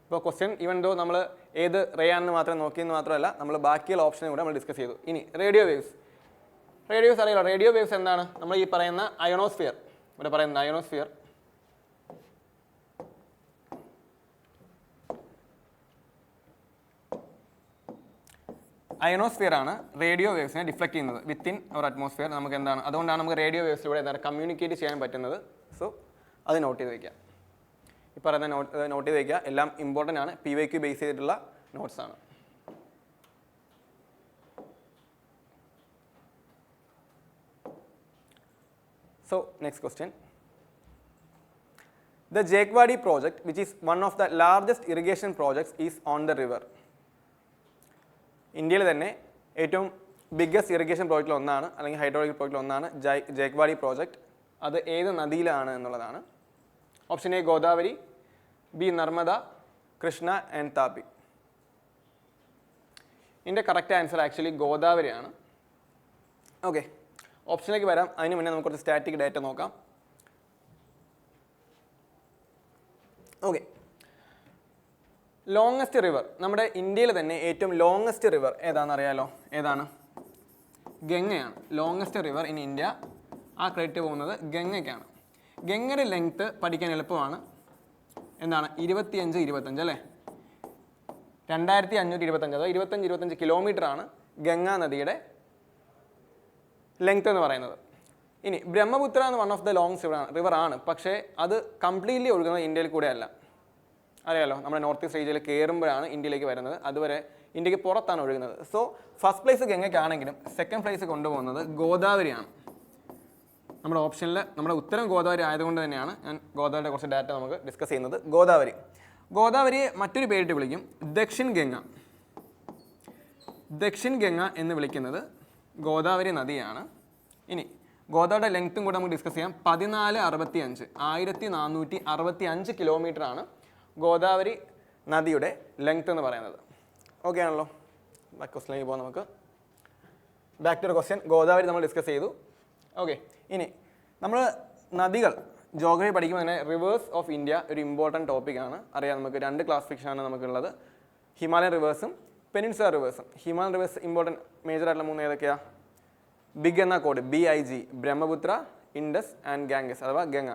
ഇപ്പോൾ ക്വസ്റ്റ്യൻ ഈവൻ ദോ നമ്മൾ ഏത് റേ ആണെന്ന് മാത്രം നോക്കിയെന്ന് മാത്രമല്ല നമ്മൾ ബാക്കിയുള്ള ഓപ്ഷനെ കൂടെ നമ്മൾ ഡിസ്കസ് ചെയ്തു. ഇനി റേഡിയോ വേവ്സ് അറിയില്ല. റേഡിയോ വേവ്സ് എന്താണ്? നമ്മൾ ഈ പറയുന്ന അയോണോസ്ഫിയർ, ഇവിടെ പറയുന്നത് അയനോസ്ഫിയർ ആണ് റേഡിയോ വേവ്സിനെ ഡിഫ്ലക്ട് ചെയ്യുന്നത് വിത്തിൻ അവർ അറ്റ്മോസ്ഫിയർ. നമുക്ക് എന്താണ്, അതുകൊണ്ടാണ് നമുക്ക് റേഡിയോ വേവ്സിലൂടെ എന്താണ് കമ്മ്യൂണിക്കേറ്റ് ചെയ്യാൻ പറ്റുന്നത്. സോ അത് നോട്ട് ചെയ്ത് വയ്ക്കുക. ഈ പറയുന്ന നോട്ട് ചെയ്ത് വയ്ക്കുക. എല്ലാം ഇമ്പോർട്ടൻ്റ് ആണ്. PYQ ബേസ് ചെയ്തിട്ടുള്ള നോട്ട്സ് ആണ്. So next question. The Jekwadi project, which is one of the largest irrigation projects, is on the river. ഇന്ത്യയിൽ തന്നെ ഏറ്റവും ബിഗ്ഗസ്റ്റ് ഇറിഗേഷൻ പ്രോജക്റ്റിൽ ഒന്നാണ്, അല്ലെങ്കിൽ ഹൈഡ്രോളിക് പ്രോജക്റ്റിൽ ഒന്നാണ് ജേക്വാഡി പ്രോജക്റ്റ്. അത് ഏത് നദിയിലാണ് എന്നുള്ളതാണ്. Option A Godavari, B Narmada, Krishna and Tapi. ഇതിൻ്റെ കറക്റ്റ് ആൻസർ ആക്ച്വലി ഗോദാവരിയാണ്. ഓക്കെ, ഓപ്ഷനിലേക്ക് വരാം. അതിന് മുന്നേ നമുക്ക് കുറച്ച് സ്റ്റാറ്റിക് ഡാറ്റ നോക്കാം. ഓക്കെ, ലോങ്ങസ്റ്റ് റിവർ, നമ്മുടെ ഇന്ത്യയിൽ തന്നെ ഏറ്റവും ലോങ്ങസ്റ്റ് റിവർ ഏതാണെന്ന് അറിയാലോ? ഏതാണ്? ഗംഗയാണ്. Longest river in India. ആ ക്രെഡിറ്റ് പോകുന്നത് ഗംഗയ്ക്കാണ്. ഗംഗയുടെ ലെങ്ത്ത് പഠിക്കാൻ എളുപ്പമാണ്. എന്താണ്? 25 അല്ലേ? 2525 അതോ 25 കിലോമീറ്റർ ആണ് ഗംഗാ നദിയുടെ ലെങ്ത്ത് എന്ന് പറയുന്നത്. ഇനി ബ്രഹ്മപുത്ര എന്ന് one of the longest river ആണ്. പക്ഷേ അത് കംപ്ലീറ്റ്ലി ഒഴുകുന്നത് ഇന്ത്യയിൽ കൂടെ അല്ല. അറിയാലോ, നമ്മുടെ നോർത്ത് ഈസ്റ്റ് റീജിയനിൽ കയറുമ്പോഴാണ് ഇന്ത്യയിലേക്ക് വരുന്നത്. അതുവരെ ഇന്ത്യക്ക് പുറത്താണ് ഒഴുകുന്നത്. സോ ഫസ്റ്റ് പ്ലേസ് ഗംഗയ്ക്കാണെങ്കിലും സെക്കൻഡ് പ്ലേസ് കൊണ്ടുപോകുന്നത് ഗോദാവരിയാണ്. നമ്മുടെ ഓപ്ഷനിൽ നമ്മുടെ ഉത്തരം ഗോദാവരി ആയതുകൊണ്ട് തന്നെയാണ് ഞാൻ ഗോദാവരിയുടെ കുറച്ച് ഡാറ്റ നമുക്ക് ഡിസ്കസ് ചെയ്യുന്നത്. ഗോദാവരിയെ മറ്റൊരു പേരിട്ട് വിളിക്കും ദക്ഷിൺ ഗംഗ എന്ന് വിളിക്കുന്നത് ഗോദാവരി നദിയാണ്. ഇനി ഗോദാവരിയുടെ ലെങ്ത്തും കൂടെ നമുക്ക് ഡിസ്കസ് ചെയ്യാം. 1465 കിലോമീറ്റർ ആണ് ഗോദാവരി നദിയുടെ ലെങ്ത് എന്ന് പറയുന്നത്. ഓക്കെ ആണല്ലോ? ക്വസ്റ്റ്യനിലേക്ക് പോകാം നമുക്ക്. Back to the question. Godavari നമ്മൾ ഡിസ്കസ് ചെയ്തു. ഓക്കെ, ഇനി നമ്മൾ നദികൾ ജോഗ്രഫി പഠിക്കുമ്പോൾ തന്നെ റിവേഴ്സ് ഓഫ് ഇന്ത്യ ഒരു ഇമ്പോർട്ടൻറ്റ് ടോപ്പിക്കാണ്. അറിയാം, നമുക്ക് 2 ക്ലാസിഫിക്കേഷനാണ് നമുക്കുള്ളത്. ഹിമാലയൻ റിവേഴ്സും പെനിൻസുല റിവേഴ്സും. ഹിമാലയൻ റിവേഴ്സ് ഇമ്പോർട്ടൻറ്റ് മേജറായിട്ടുള്ള 3 ഏതൊക്കെയാണ്? ബിഗ് എന്ന code BIG, Brahmaputra, Indus and Ganges അഥവാ ഗംഗ.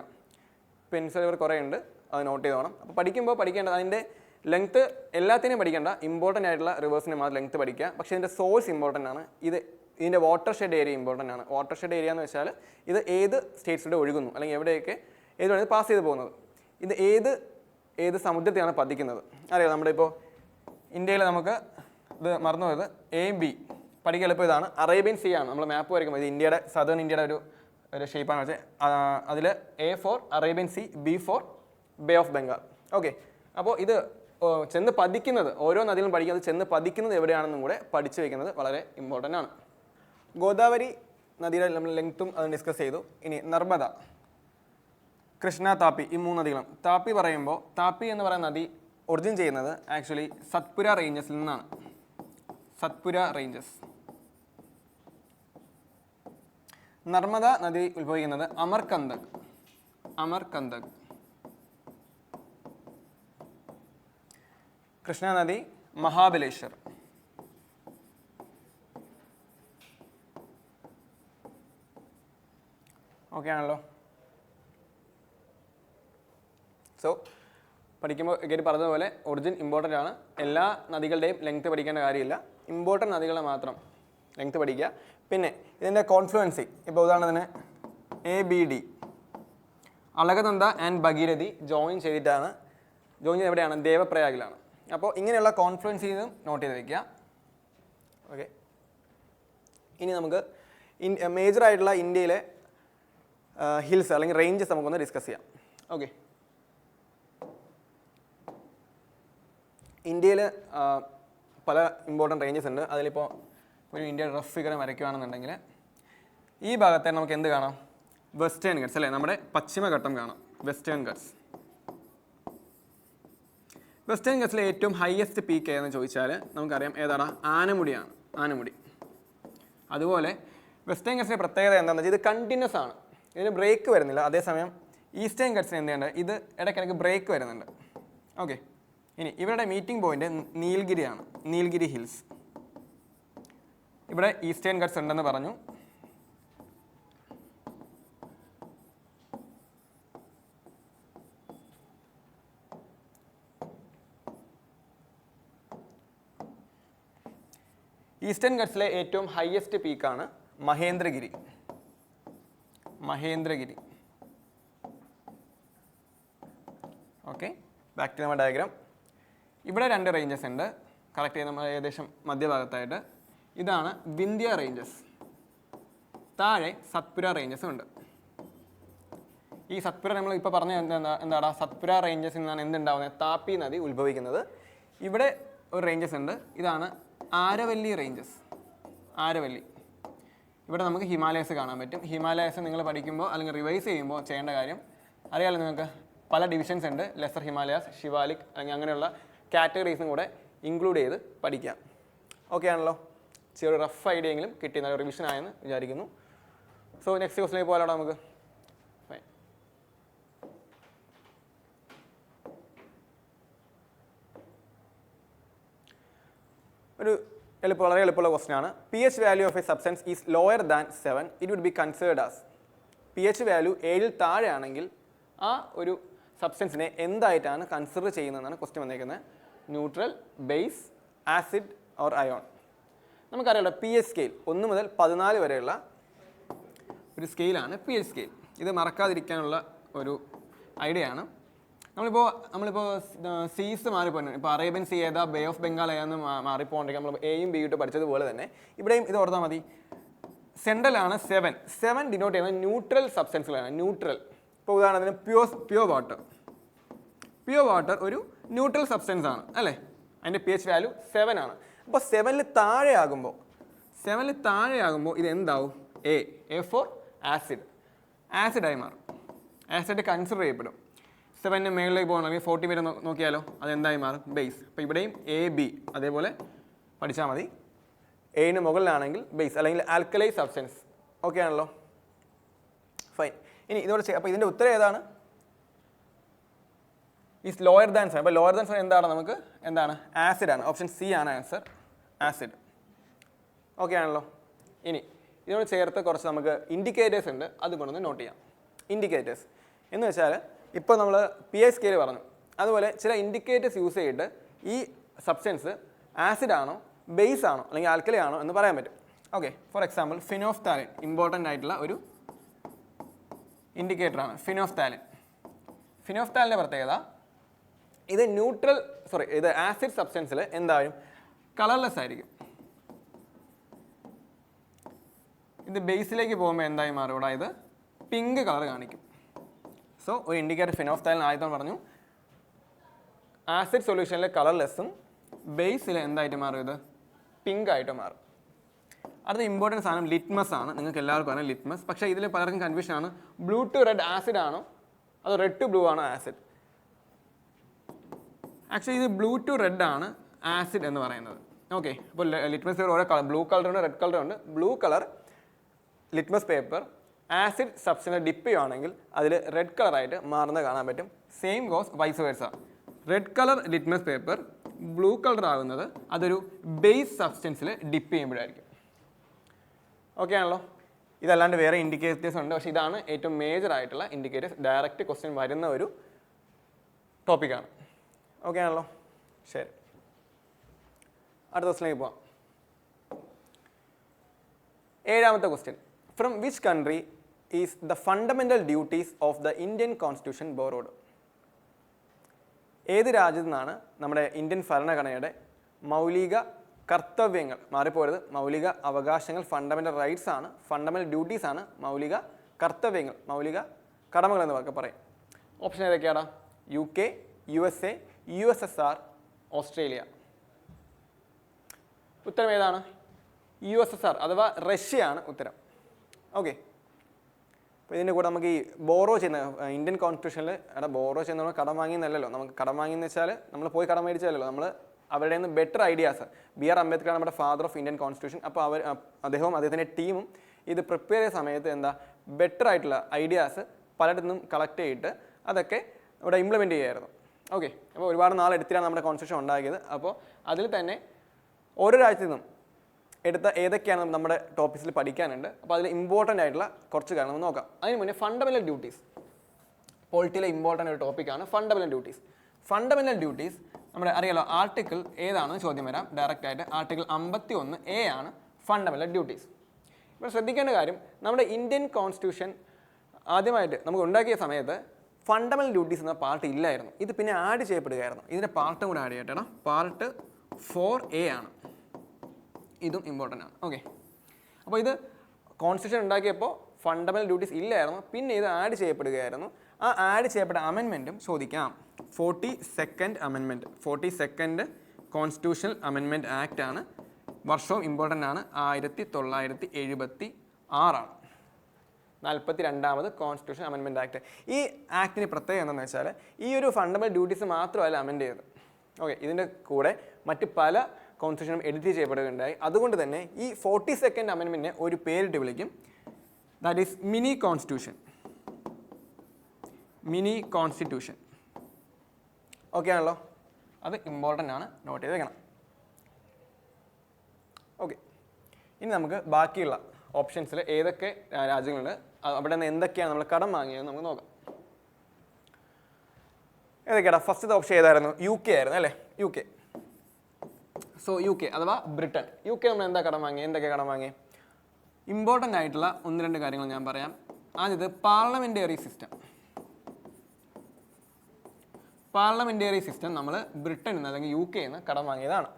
പെനിൻസുല റിവർ കുറേ ഉണ്ട്, അത് നോട്ട് ചെയ്തോണം. അപ്പോൾ പഠിക്കുമ്പോൾ പഠിക്കേണ്ടത് അതിൻ്റെ ലെങ്ത്ത് എല്ലാത്തിനെയും പഠിക്കേണ്ട, ഇമ്പോർട്ടൻ്റ് ആയിട്ടുള്ള റിവേഴ്സിനെ മാത്രം ലെങ്ത്ത് പഠിക്കുക. പക്ഷേ ഇതിൻ്റെ സോഴ്സ് ഇമ്പോർട്ടൻ്റ് ആണ്. ഇതിൻ്റെ വാട്ടർ ഷെഡ് ഏരിയ ഇമ്പോർട്ടൻ്റ് ആണ്. വാട്ടർ ഷെഡ് ഏരിയ എന്ന് വെച്ചാൽ ഇത് ഏത് സ്റ്റേറ്റ്സിലൂടെ ഒഴുകുന്നു, അല്ലെങ്കിൽ എവിടെയൊക്കെ ഏതുമാണ് പാസ് ചെയ്ത് പോകുന്നത്, ഇത് ഏത് സമുദ്രത്തെയാണ് പതിക്കുന്നത്. അറിയാം, നമ്മുടെ ഇപ്പോൾ ഇന്ത്യയിൽ നമുക്ക് ഇത് മറന്നുപോയത് A-B പഠിക്കാൻ എളുപ്പം ഇതാണ്. അറേബ്യൻ സീ ആണ്. നമ്മൾ മാപ്പ് വരയ്ക്കുമ്പോൾ ഇത് ഇന്ത്യയുടെ സദേൺ ഇന്ത്യയുടെ ഒരു ഷേപ്പാണ് വെച്ചാൽ അതിൽ A for Arabian Sea, B for Bay of Bengal. Okay, അപ്പോൾ ഇത് ചെന്ന് പതിക്കുന്നത്, ഓരോ നദികളും പഠിക്കുന്നത് ചെന്ന് പതിക്കുന്നത് എവിടെയാണെന്നും കൂടെ പഠിച്ചു വയ്ക്കുന്നത് വളരെ ഇമ്പോർട്ടൻ്റ് ആണ്. ഗോദാവരി നദിയുടെ നമ്മൾ ലെങ്ത്തും അത് ഡിസ്കസ് ചെയ്തു. ഇനി നർമ്മദ, കൃഷ്ണ, താപ്പി, ഈ 3 നദികളും. താപ്പി പറയുമ്പോൾ താപ്പി എന്ന് പറയുന്ന നദി ഒറിജിൻ ചെയ്യുന്നത് ആക്ച്വലി സത്പുര റേഞ്ചസിൽ നിന്നാണ്. സത്പുര റേഞ്ചസ്. നർമ്മദ നദി ഉത്ഭവിക്കുന്നത് അമർകന്തക്. അമർകന്തക്. കൃഷ്ണ നദി മഹാബലേശ്വർ. ഓക്കെ ആണല്ലോ. സോ പഠിക്കുമ്പോൾ ഇങ്ങനെ പറഞ്ഞതുപോലെ ഒറിജിൻ ഇമ്പോർട്ടൻ്റ് ആണ്. എല്ലാ നദികളുടെയും ലെങ്ത് പഠിക്കേണ്ട കാര്യമില്ല, ഇമ്പോർട്ടൻ്റ് നദികളെ മാത്രം ലെങ്ത് പഠിക്കുക. പിന്നെ ഇതിൻ്റെ കോൺഫ്ലുവൻസി, ഇപ്പോൾ ഉദാഹരണത്തിന് ABD Alaknanda and Bhagirathi join ചെയ്ത് എവിടെയാണ്? ദേവപ്രയാഗിലാണ്. അപ്പോൾ ഇങ്ങനെയുള്ള കോൺഫ്ലുവൻസി ഇതും നോട്ട് ചെയ്ത് വയ്ക്കുക. ഓക്കെ, ഇനി നമുക്ക് മേജറായിട്ടുള്ള ഇന്ത്യയിലെ ഹിൽസ് അല്ലെങ്കിൽ റേഞ്ചസ് നമുക്കൊന്ന് ഡിസ്കസ് ചെയ്യാം. ഓക്കെ, ഇന്ത്യയിൽ പല ഇമ്പോർട്ടൻ്റ് റേഞ്ചസ് ഉണ്ട്. അതിലിപ്പോൾ ഒരു ഇന്ത്യയുടെ റഫ് ഫിഗർ വരയ്ക്കുകയാണെന്നുണ്ടെങ്കിൽ ഈ ഭാഗത്തെ നമുക്ക് എന്ത് കാണാം? വെസ്റ്റേൺ ഗട്ട്സ് അല്ലേ, നമ്മുടെ പശ്ചിമഘട്ടം കാണാം. Western guts. വെസ്റ്റേൺ ഗട്ട്സിലെ ഏറ്റവും ഹയസ്റ്റ് പീക്ക് ഏതെന്ന് ചോദിച്ചാൽ നമുക്കറിയാം ഏതാണ്? ആനമുടിയാണ്. ആനമുടി. അതുപോലെ വെസ്റ്റേൺ ഗട്ട്സിൻ്റെ പ്രത്യേകത എന്താണെന്ന് വെച്ചാൽ ഇത് കണ്ടിന്യൂസ് ആണ്, ഇതിന് ബ്രേക്ക് വരുന്നില്ല. അതേസമയം ഈസ്റ്റേൺ ഗട്ട്സിന് എന്ത് ചെയ്യേണ്ടത്? ഇത് ഇടയ്ക്കിടയ്ക്ക് ബ്രേക്ക് വരുന്നുണ്ട്. ഓക്കെ, ഇനി ഇവരുടെ മീറ്റിംഗ് പോയിന്റ് നീൽഗിരിയാണ്. നീൽഗിരി ഹിൽസ്. ഇവിടെ ഈസ്റ്റേൺ ഗട്ട്സ് ഉണ്ടെന്ന് പറഞ്ഞു. ഈസ്റ്റേൺ ഗട്ട്സിലെ ഏറ്റവും ഹയസ്റ്റ് പീക്കാണ് Mahendragiri. Mahendragiri. Okay, back to നമ്മുടെ ഡയഗ്രാം. ഇവിടെ 2 റേഞ്ചസ് ഉണ്ട്. കറക്റ്റ് ചെയ്ത് നമ്മൾ ഏകദേശം മധ്യഭാഗത്തായിട്ട്. ഇതാണ് വിന്ധ്യ റേഞ്ചസ്. താഴെ സത്പുര റേഞ്ചസും ഉണ്ട്. ഈ സത്പുര നമ്മൾ ഇപ്പോൾ പറഞ്ഞ എന്താണ്? സത്പുര റേഞ്ചസിൽ നിന്നാണ് എന്തുണ്ടാവുന്നത്? താപ്പി നദി ഉത്ഭവിക്കുന്നത്. ഇവിടെ ഒരു റേഞ്ചസ് ഉണ്ട്. ഇതാണ് ആരവല്ലി റേഞ്ചസ്. ആരവല്ലി. ഇവിടെ നമുക്ക് ഹിമാലയസ് കാണാൻ പറ്റും. ഹിമാലയസ് നിങ്ങൾ പഠിക്കുമ്പോൾ അല്ലെങ്കിൽ റിവൈസ് ചെയ്യുമ്പോൾ ചെയ്യേണ്ട കാര്യം അറിയാമല്ലോ നിങ്ങൾക്ക്, പല ഡിവിഷൻസ് ഉണ്ട്. ലെസർ ഹിമാലയാസ്, ശിവാലിക്, അല്ലെങ്കിൽ അങ്ങനെയുള്ള കാറ്റഗറീസും കൂടെ ഇൻക്ലൂഡ് ചെയ്ത് പഠിക്കാം. ഓക്കെ ആണല്ലോ. ചെറിയ റഫ് ഐഡിയ എങ്കിലും കിട്ടി, നല്ല റിവിഷൻ ആയെന്ന് വിചാരിക്കുന്നു. സോ നെക്സ്റ്റ് ക്വസ്റ്റിലേക്ക് പോകാനാണ് നമുക്ക്. ഒരു വളരെ എളുപ്പമുള്ള ക്വസ്റ്റൻ ആണ്. pH value of a substance is lower than 7 it would be considered as. pH value 7 താഴെയാണെങ്കിൽ ആ ഒരു സബ്സ്റ്റൻസിനെ എന്തായിട്ടാണ് കൺസിഡർ ചെയ്യുന്നതെന്നാണ് ക്വസ്റ്റ്യൻ വന്നേക്കുന്നത്. Neutral, base, acid or ion. നമുക്കറിയാമല്ലോ pH സ്കെയിൽ 1 മുതൽ 14 വരെയുള്ള ഒരു സ്കെയിലാണ് pH സ്കെയിൽ. ഇത് മറക്കാതിരിക്കാനുള്ള ഒരു ഐഡിയ ആണ്. നമ്മളിപ്പോൾ സീസ് മാറിപ്പോയി. ഇപ്പോൾ അറേബ്യൻ സീ ഏതാ, ബേ ഓഫ് ബംഗാൾ ഏതാന്ന് മാറിപ്പോകണ്ടെങ്കിൽ നമ്മൾ എയും ബി ഇട്ട് പഠിച്ചതുപോലെ തന്നെ ഇവിടെയും ഇത് ഓർത്താൽ മതി. സെൻട്രലാണ് 7 ഡിനോട്ട് ചെയ്യുന്നത് ന്യൂട്രൽ സബ്സ്റ്റൻസുകളാണ്. ന്യൂട്രൽ. ഇപ്പോൾ ഉദാഹരണത്തിന് പ്യുവർ വാട്ടർ ഒരു ന്യൂട്രൽ സബ്സ്റ്റൻസ് ആണ് അല്ലേ. അതിൻ്റെ pH വാല്യൂ 7 ആണ്. അപ്പോൾ 7ൽ താഴെയാകുമ്പോൾ ഇത് എന്താവും? A four acid. ആസിഡായി മാറും. ആസിഡ് കൺസിഡർ ചെയ്യപ്പെടും. 7ന് മേളിലേക്ക് പോകണമെങ്കിൽ 40 വരെ നോക്കിയാലോ, അതെന്തായി മാറും? ബേസ്. അപ്പോൾ ഇവിടെയും AB അതേപോലെ പഠിച്ചാൽ മതി. എന് മുകളിലാണെങ്കിൽ ബേസ് അല്ലെങ്കിൽ ആൽക്കലൈ സബ്സ്റ്റൻസ്. ഓക്കെ ആണല്ലോ, ഫൈൻ. ഇനി ഇതോടെ അപ്പോൾ ഇതിൻ്റെ ഉത്തരം ഏതാണ്? Is lower than 7. അപ്പോൾ ലോയർ ദാൻ 7 എന്താണ്? ആസിഡാണ്. ഓപ്ഷൻ സി ആണ് ആൻസർ, ആസിഡ്. ഓക്കെ ആണല്ലോ. ഇനി ഇതിനോട് ചേർത്ത് കുറച്ച് നമുക്ക് ഇൻഡിക്കേറ്റേഴ്സ് ഉണ്ട്, അതുകൊണ്ടൊന്ന് നോട്ട് ചെയ്യാം. ഇൻഡിക്കേറ്റേഴ്സ് എന്ന് വെച്ചാൽ ഇപ്പോൾ നമ്മൾ pH സ്കെയിൽ പറഞ്ഞു, അതുപോലെ ചില ഇൻഡിക്കേറ്റേഴ്സ് യൂസ് ചെയ്തിട്ട് ഈ സബ്സ്റ്റൻസ് ആസിഡ് ആണോ, ബേസ് ആണോ, അല്ലെങ്കിൽ ആൽക്കലി ആണോ എന്ന് പറയാൻ പറ്റും. Okay, for example phenolphthalein important ആയിട്ടുള്ള ഒരു ഇൻഡിക്കേറ്ററാണ് ഫിനോഫ്താലിൻ. ഫിനോഫ്താലിൻ്റെ പ്രത്യേകത ഇത് ആസിഡ് സബ്സ്റ്റൻസിൽ എന്തായാലും കളർലെസ് ആയിരിക്കും. ഇത് ബേസിലേക്ക് പോകുമ്പോൾ എന്തായി മാറും? ഇവിടെ ഇത് പിങ്ക് കളർ കാണിക്കും. സോ ഒരു ഇൻഡിക്കേറ്റർ ഫിനോഫ്താലിൻ ആദ്യം പറഞ്ഞു ആസിഡ് സൊല്യൂഷനിലെ കളർലെസ്സും ബേസിൽ എന്തായിട്ട് മാറും? ഇത് പിങ്ക് ആയിട്ട് മാറും. അടുത്ത ഇമ്പോർട്ടൻറ്റ് സാധനം ലിറ്റ്മസ് ആണ്. നിങ്ങൾക്ക് എല്ലാവർക്കും അറിയാം ലിറ്റ്മസ്. പക്ഷേ ഇതിൽ പലർക്കും കൺഫ്യൂഷൻ ആണ്. ബ്ലൂ ടു റെഡ് ആസിഡ് ആണോ അതോ റെഡ് ടു ബ്ലൂ ആണോ ആസിഡ്? ആക്ച്വലി ഇത് ബ്ലൂ ടു റെഡ് ആണ് ആസിഡ് എന്ന് പറയുന്നത്. ഓക്കെ, അപ്പോൾ ലിറ്റ്മസ് പേപ്പർ ഓരോ കളർ, ബ്ലൂ കളറുണ്ട്, റെഡ് കളറുണ്ട്. Blue colour litmus paper acid substance dip ചെയ്യുവാണെങ്കിൽ അതിൽ റെഡ് കളറായിട്ട് മാറുന്നത് കാണാൻ പറ്റും. Same goes vice versa. Red colour litmus paper blue colour ആകുന്നത് അതൊരു ബേസ് സബ്സ്റ്റൻസിൽ ഡിപ്പ് ചെയ്യുമ്പോഴായിരിക്കും. ഓക്കെ ആണല്ലോ. ഇതല്ലാണ്ട് വേറെ ഇൻഡിക്കേറ്റേഴ്സ് ഉണ്ട്, പക്ഷേ ഇതാണ് ഏറ്റവും മേജർ ആയിട്ടുള്ള ഇൻഡിക്കേറ്റേഴ്സ്. ഡയറക്റ്റ് ക്വസ്റ്റ്യൻ വരുന്ന ഒരു ടോപ്പിക്കാണ്. ഓക്കെ ആണല്ലോ. ശരി, അടുത്ത ക്വസ്റ്റിലേക്ക് പോവാം. 7ാമത്തെ question. From which country is the fundamental duties of the Indian constitution borrowed? ഏത് രാജ്യത്തു നിന്നാണ് നമ്മുടെ ഇന്ത്യൻ ഭരണഘടനയുടെ മൗലിക കർത്തവ്യങ്ങൾ, മാറിപ്പോയത് മൗലിക അവകാശങ്ങൾ ഫണ്ടമെൻ്റൽ റൈറ്റ്സ് ആണ്, ഫണ്ടമെൻ്റൽ ഡ്യൂട്ടീസ് ആണ്, മൗലിക കർത്തവ്യങ്ങൾ, മൗലിക കടമകൾ എന്നൊക്കെ പറയും. ഓപ്ഷൻ ഏതൊക്കെയാണ്? UK, USA, USSR, Australia. ഉത്തരം ഏതാണ്? USSR അഥവാ റഷ്യയാണ് ഉത്തരം. ഓക്കെ, അപ്പോൾ ഇതിൻ്റെ കൂടെ നമുക്ക് ഈ ബോറോ ചെയ്യുന്ന ഇന്ത്യൻ കോൺസ്റ്റിറ്റ്യൂഷനിൽ ബോറോ ചെയ്യുന്ന നമ്മൾ കടം വാങ്ങിയെന്നല്ലോ. നമുക്ക് കടം വാങ്ങിയെന്ന് വെച്ചാൽ നമ്മൾ പോയി കടം മേടിച്ചല്ലോ, നമ്മൾ അവരുടെ നിന്ന് ബെറ്റർ ഐഡിയാസ്. BR അംബേദ്കർ നമ്മുടെ ഫാദർ ഓഫ് ഇന്ത്യൻ കോൺസ്റ്റിറ്റ്യൂഷൻ. അപ്പോൾ അദ്ദേഹവും അദ്ദേഹത്തിൻ്റെ ടീമും ഇത് പ്രിപ്പയർ ചെയ്ത സമയത്ത് ബെറ്റർ ആയിട്ടുള്ള ഐഡിയാസ് പലയിടത്തു നിന്നും കളക്ട് ചെയ്തിട്ട് അതൊക്കെ ഇവിടെ ഇംപ്ലിമെൻറ്റ് ചെയ്യുമായിരുന്നു. ഓക്കെ, അപ്പോൾ ഒരുപാട് നാളെടുത്തിട്ടാണ് നമ്മുടെ കോൺസ്റ്റിറ്റ്യൂഷൻ ഉണ്ടാക്കിയത്. അപ്പോൾ അതിൽ തന്നെ ഓരോ രാജ്യത്തു നിന്നും എടുത്ത ഏതൊക്കെയാണ് നമ്മുടെ ടോപ്പിക്സിൽ പഠിക്കാനുണ്ട്. അപ്പോൾ അതിൽ ഇമ്പോർട്ടൻ്റ് ആയിട്ടുള്ള കുറച്ച് കാര്യങ്ങൾ നോക്കാം. അതിന് മുന്നേ ഫണ്ടമെൻ്റൽ ഡ്യൂട്ടീസ്, പോളിറ്റിയിലെ ഇമ്പോർട്ടൻ്റ് ഒരു ടോപ്പിക്കാണ് ഫണ്ടമെൻ്റൽ ഡ്യൂട്ടീസ്. ഫണ്ടമെൻ്റൽ ഡ്യൂട്ടീസ് നമ്മുടെ അറിയാലോ, ആർട്ടിക്കിൾ ഏതാണെന്ന് ചോദ്യം വരാം ഡയറക്റ്റ് ആയിട്ട്. ആർട്ടിക്കിൾ 51A ആണ് ഫണ്ടമെൻ്റൽ ഡ്യൂട്ടീസ്. ഇപ്പോൾ ശ്രദ്ധിക്കേണ്ട കാര്യം, നമ്മുടെ ഇന്ത്യൻ കോൺസ്റ്റിറ്റ്യൂഷൻ ആദ്യമായിട്ട് നമുക്ക് ഉണ്ടാക്കിയ സമയത്ത് ഫണ്ടമെൻ്റൽ ഡ്യൂട്ടീസ് എന്ന പാർട്ട് ഇല്ലായിരുന്നു. ഇത് പിന്നെ ആഡ് ചെയ്യപ്പെടുകയായിരുന്നു. ഇതിൻ്റെ പാർട്ടും കൂടെ ആഡ് ചെയ്യട്ടെ. പാർട്ട് 4A ആണ്. ഇതും ഇമ്പോർട്ടൻ്റ് ആണ്. ഓക്കെ, അപ്പോൾ ഇത് കോൺസ്റ്റിറ്റ്യൂഷൻ ഉണ്ടാക്കിയപ്പോൾ ഫണ്ടമെൻ്റൽ ഡ്യൂട്ടീസ് ഇല്ലായിരുന്നു, പിന്നെ ഇത് ആഡ് ചെയ്യപ്പെടുകയായിരുന്നു. ആ ആഡ് ചെയ്യപ്പെട്ട അമെൻമെൻറ്റും ചോദിക്കാം. 42nd amendment, 42nd constitutional amendment act ആണ്. വർഷവും ഇമ്പോർട്ടൻ്റ് ആണ്, 1976 ആണ്. 42ാമത് കോൺസ്റ്റിറ്റ്യൂഷൻ അമെൻമെൻറ്റ് ആക്ട്. ഈ ആക്ടിന് പ്രത്യേകത എന്താണെന്ന് വെച്ചാൽ ഈ ഒരു ഫണ്ടമെൻ്റൽ ഡ്യൂട്ടീസ് മാത്രമല്ല അമെൻഡ് ചെയ്തത്. ഓക്കെ, ഇതിൻ്റെ കൂടെ മറ്റ് പല കോൺസ്റ്റിറ്റ്യൂഷനും എഡിറ്റ് ചെയ്യപ്പെടുകയുണ്ടായി. അതുകൊണ്ട് തന്നെ ഈ 42nd അമെൻമെൻറ്റിനെ ഒരു പേരിട്ട് വിളിക്കും. That is mini constitution. Mini constitution. Okay ആണല്ലോ. അത് ഇമ്പോർട്ടൻ്റ് ആണ്, നോട്ട് ചെയ്ത് വെക്കണം. ഓക്കെ, ഇനി നമുക്ക് ബാക്കിയുള്ള ഓപ്ഷൻസിൽ ഏതൊക്കെ രാജ്യങ്ങളുണ്ട്, അവിടെ നിന്ന് എന്തൊക്കെയാണ് നമ്മൾ കടം വാങ്ങിയതെന്ന് നമുക്ക് നോക്കാം. ഏതൊക്കെയാണ്? ഫസ്റ്റത്തെ ഓപ്ഷൻ ഏതായിരുന്നു? UK ആയിരുന്നു അല്ലേ? UK. സോ UK അഥവാ ബ്രിട്ടൻ. UK നമ്മൾ എന്താ കടം വാങ്ങി? എന്തൊക്കെ കടം വാങ്ങി? ഇമ്പോർട്ടൻ്റ് ആയിട്ടുള്ള 1-2 കാര്യങ്ങൾ ഞാൻ പറയാം. ആദ്യത് പാർലമെൻ്ററി സിസ്റ്റം. പാർലമെൻ്ററി സിസ്റ്റം നമ്മൾ ബ്രിട്ടനിൽ നിന്ന് അല്ലെങ്കിൽ UK നിന്ന് കടം വാങ്ങിയതാണ്.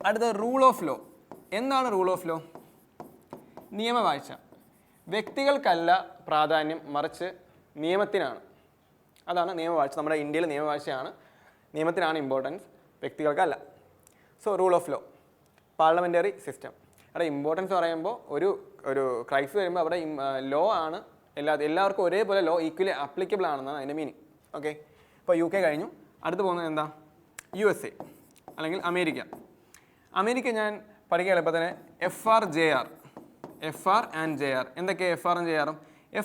അടുത്ത റൂൾ ഓഫ് ലോ. എന്താണ് റൂൾ ഓഫ് ലോ? നിയമവാഴ്ച. വ്യക്തികൾക്കല്ല പ്രാധാന്യം, മറിച്ച് നിയമത്തിനാണ്. അതാണ് നിയമവാഴ്ച. നമ്മുടെ ഇന്ത്യയിലെ നിയമവാഴ്ചയാണ്, നിയമത്തിനാണ് ഇമ്പോർട്ടൻസ്, വ്യക്തികൾക്കല്ല. So rule of law, parliamentary system. അവിടെ ഇമ്പോർട്ടൻസ് പറയുമ്പോൾ ഒരു ക്രൈസിസ് വരുമ്പോൾ അവിടെ ലോ ആണ്, എല്ലാവർക്കും ഒരേപോലെ ലോ ഈക്വലി ആപ്ലിക്കബിൾ ആണെന്നാണ് അതിൻ്റെ മീനിങ്. ഓക്കെ, ഇപ്പോൾ UK കഴിഞ്ഞു. അടുത്ത് പോകുന്നത് എന്താ? USA അല്ലെങ്കിൽ അമേരിക്ക. അമേരിക്ക ഞാൻ പഠിക്കാൻ എളുപ്പം തന്നെ FR/JR. FR and JR. എന്തൊക്കെയാണ് FR ഉം JR ഉം?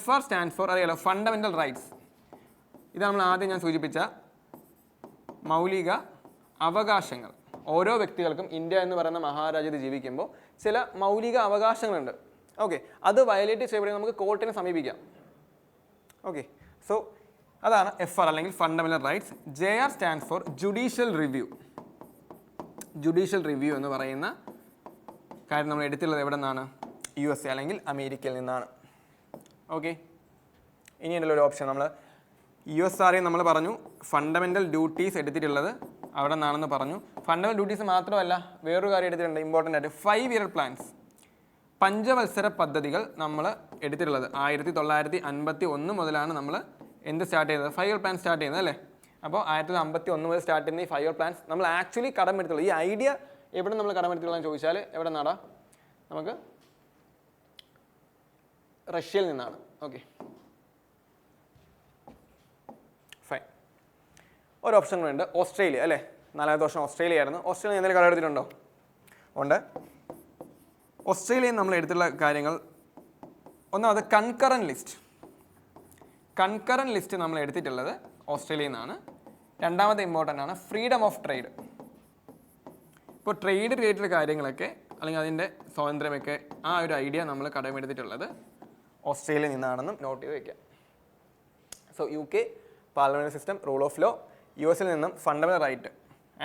FR സ്റ്റാൻഡ്സ് ഫോർ അറിയാലോ, ഫണ്ടമെൻ്റൽ റൈറ്റ്സ്. ഇതാണ് നമ്മൾ ആദ്യം ഞാൻ സൂചിപ്പിച്ച മൗലിക അവകാശങ്ങൾ. ഓരോ വ്യക്തികൾക്കും ഇന്ത്യ എന്ന് പറയുന്ന മഹാരാജ്യത്ത് ജീവിക്കുമ്പോൾ ചില മൗലിക അവകാശങ്ങളുണ്ട്. ഓക്കെ, അത് വയലേറ്റ് ചെയ്യപ്പെടുമ്പോൾ നമുക്ക് കോർട്ടിനെ സമീപിക്കാം. ഓക്കെ, സോ അതാണ് FR അല്ലെങ്കിൽ fundamental rights. JR stands for judicial review. Judicial review എന്ന് പറയുന്ന കാര്യം നമ്മൾ എടുത്തുള്ളത് എവിടെ നിന്നാണ്? USA അല്ലെങ്കിൽ അമേരിക്കയിൽ നിന്നാണ്. ഓക്കെ, ഇനിയുണ്ടല്ലോ ഒരു ഓപ്ഷൻ. നമ്മൾ USSR നമ്മൾ പറഞ്ഞു ഫണ്ടമെൻ്റൽ ഡ്യൂട്ടീസ് എടുത്തിട്ടുള്ളത് അവിടെ നിന്നാണെന്ന് പറഞ്ഞു. ഫണ്ടമെൻ്റൽ ഡ്യൂട്ടീസ് മാത്രമല്ല, വേറൊരു കാര്യം എടുത്തിട്ടുണ്ട് ഇമ്പോർട്ടൻ്റ് ആയിട്ട്. 5-year പ്ലാൻസ്, പഞ്ചവത്സര പദ്ധതികൾ നമ്മൾ എടുത്തിട്ടുള്ളത് 1951 മുതലാണ് നമ്മൾ എന്ത് സ്റ്റാർട്ട് ചെയ്തത്? 5-year പ്ലാൻ സ്റ്റാർട്ട് ചെയ്യുന്നത് അല്ലേ? അപ്പോൾ 1951 മുതൽ സ്റ്റാർട്ട് ചെയ്യുന്ന ഈ 5-year പ്ലാൻസ് നമ്മൾ ആക്ച്വലി കടമെടുത്തുള്ളൂ. ഈ ഐഡിയ എവിടെ നമ്മൾ കടമെടുത്തുള്ളതെന്ന് ചോദിച്ചാൽ എവിടെ നിന്നാടാ? നമുക്ക് റഷ്യയിൽ നിന്നാണ്. Okay, fine. ഒരു ഓപ്ഷൻ കൂടെ ഉണ്ട്, ഓസ്ട്രേലിയ അല്ലേ. 4ാമത്തെ ഓപ്ഷൻ ഓസ്ട്രേലിയ ആയിരുന്നു. ഓസ്ട്രേലിയ എന്തെങ്കിലും കളർ എടുത്തിട്ടുണ്ടോ? ഉണ്ട്. ഓസ്ട്രേലിയയിൽ നമ്മൾ എടുത്തുള്ള കാര്യങ്ങൾ, ഒന്നാമത് കൺകറൻറ്റ് ലിസ്റ്റ്. കൺകറൻറ്റ് ലിസ്റ്റ് നമ്മൾ എടുത്തിട്ടുള്ളത് ഓസ്ട്രേലിയയിൽ നിന്നാണ്. രണ്ടാമത്തെ ഇമ്പോർട്ടൻ്റ് ആണ് ഫ്രീഡം ഓഫ് ട്രേഡ്. ഇപ്പോൾ ട്രേഡ് റിലേറ്റഡ് കാര്യങ്ങളൊക്കെ അല്ലെങ്കിൽ അതിൻ്റെ സ്വാതന്ത്ര്യമൊക്കെ ആ ഒരു ഐഡിയ നമ്മൾ കടമെടുത്തിട്ടുള്ളത് ഓസ്ട്രേലിയയിൽ നിന്നാണെന്നും നോട്ട് ചെയ്ത് വയ്ക്കാം. So UK parliamentary system, rule of law. US നിന്നും fundamental right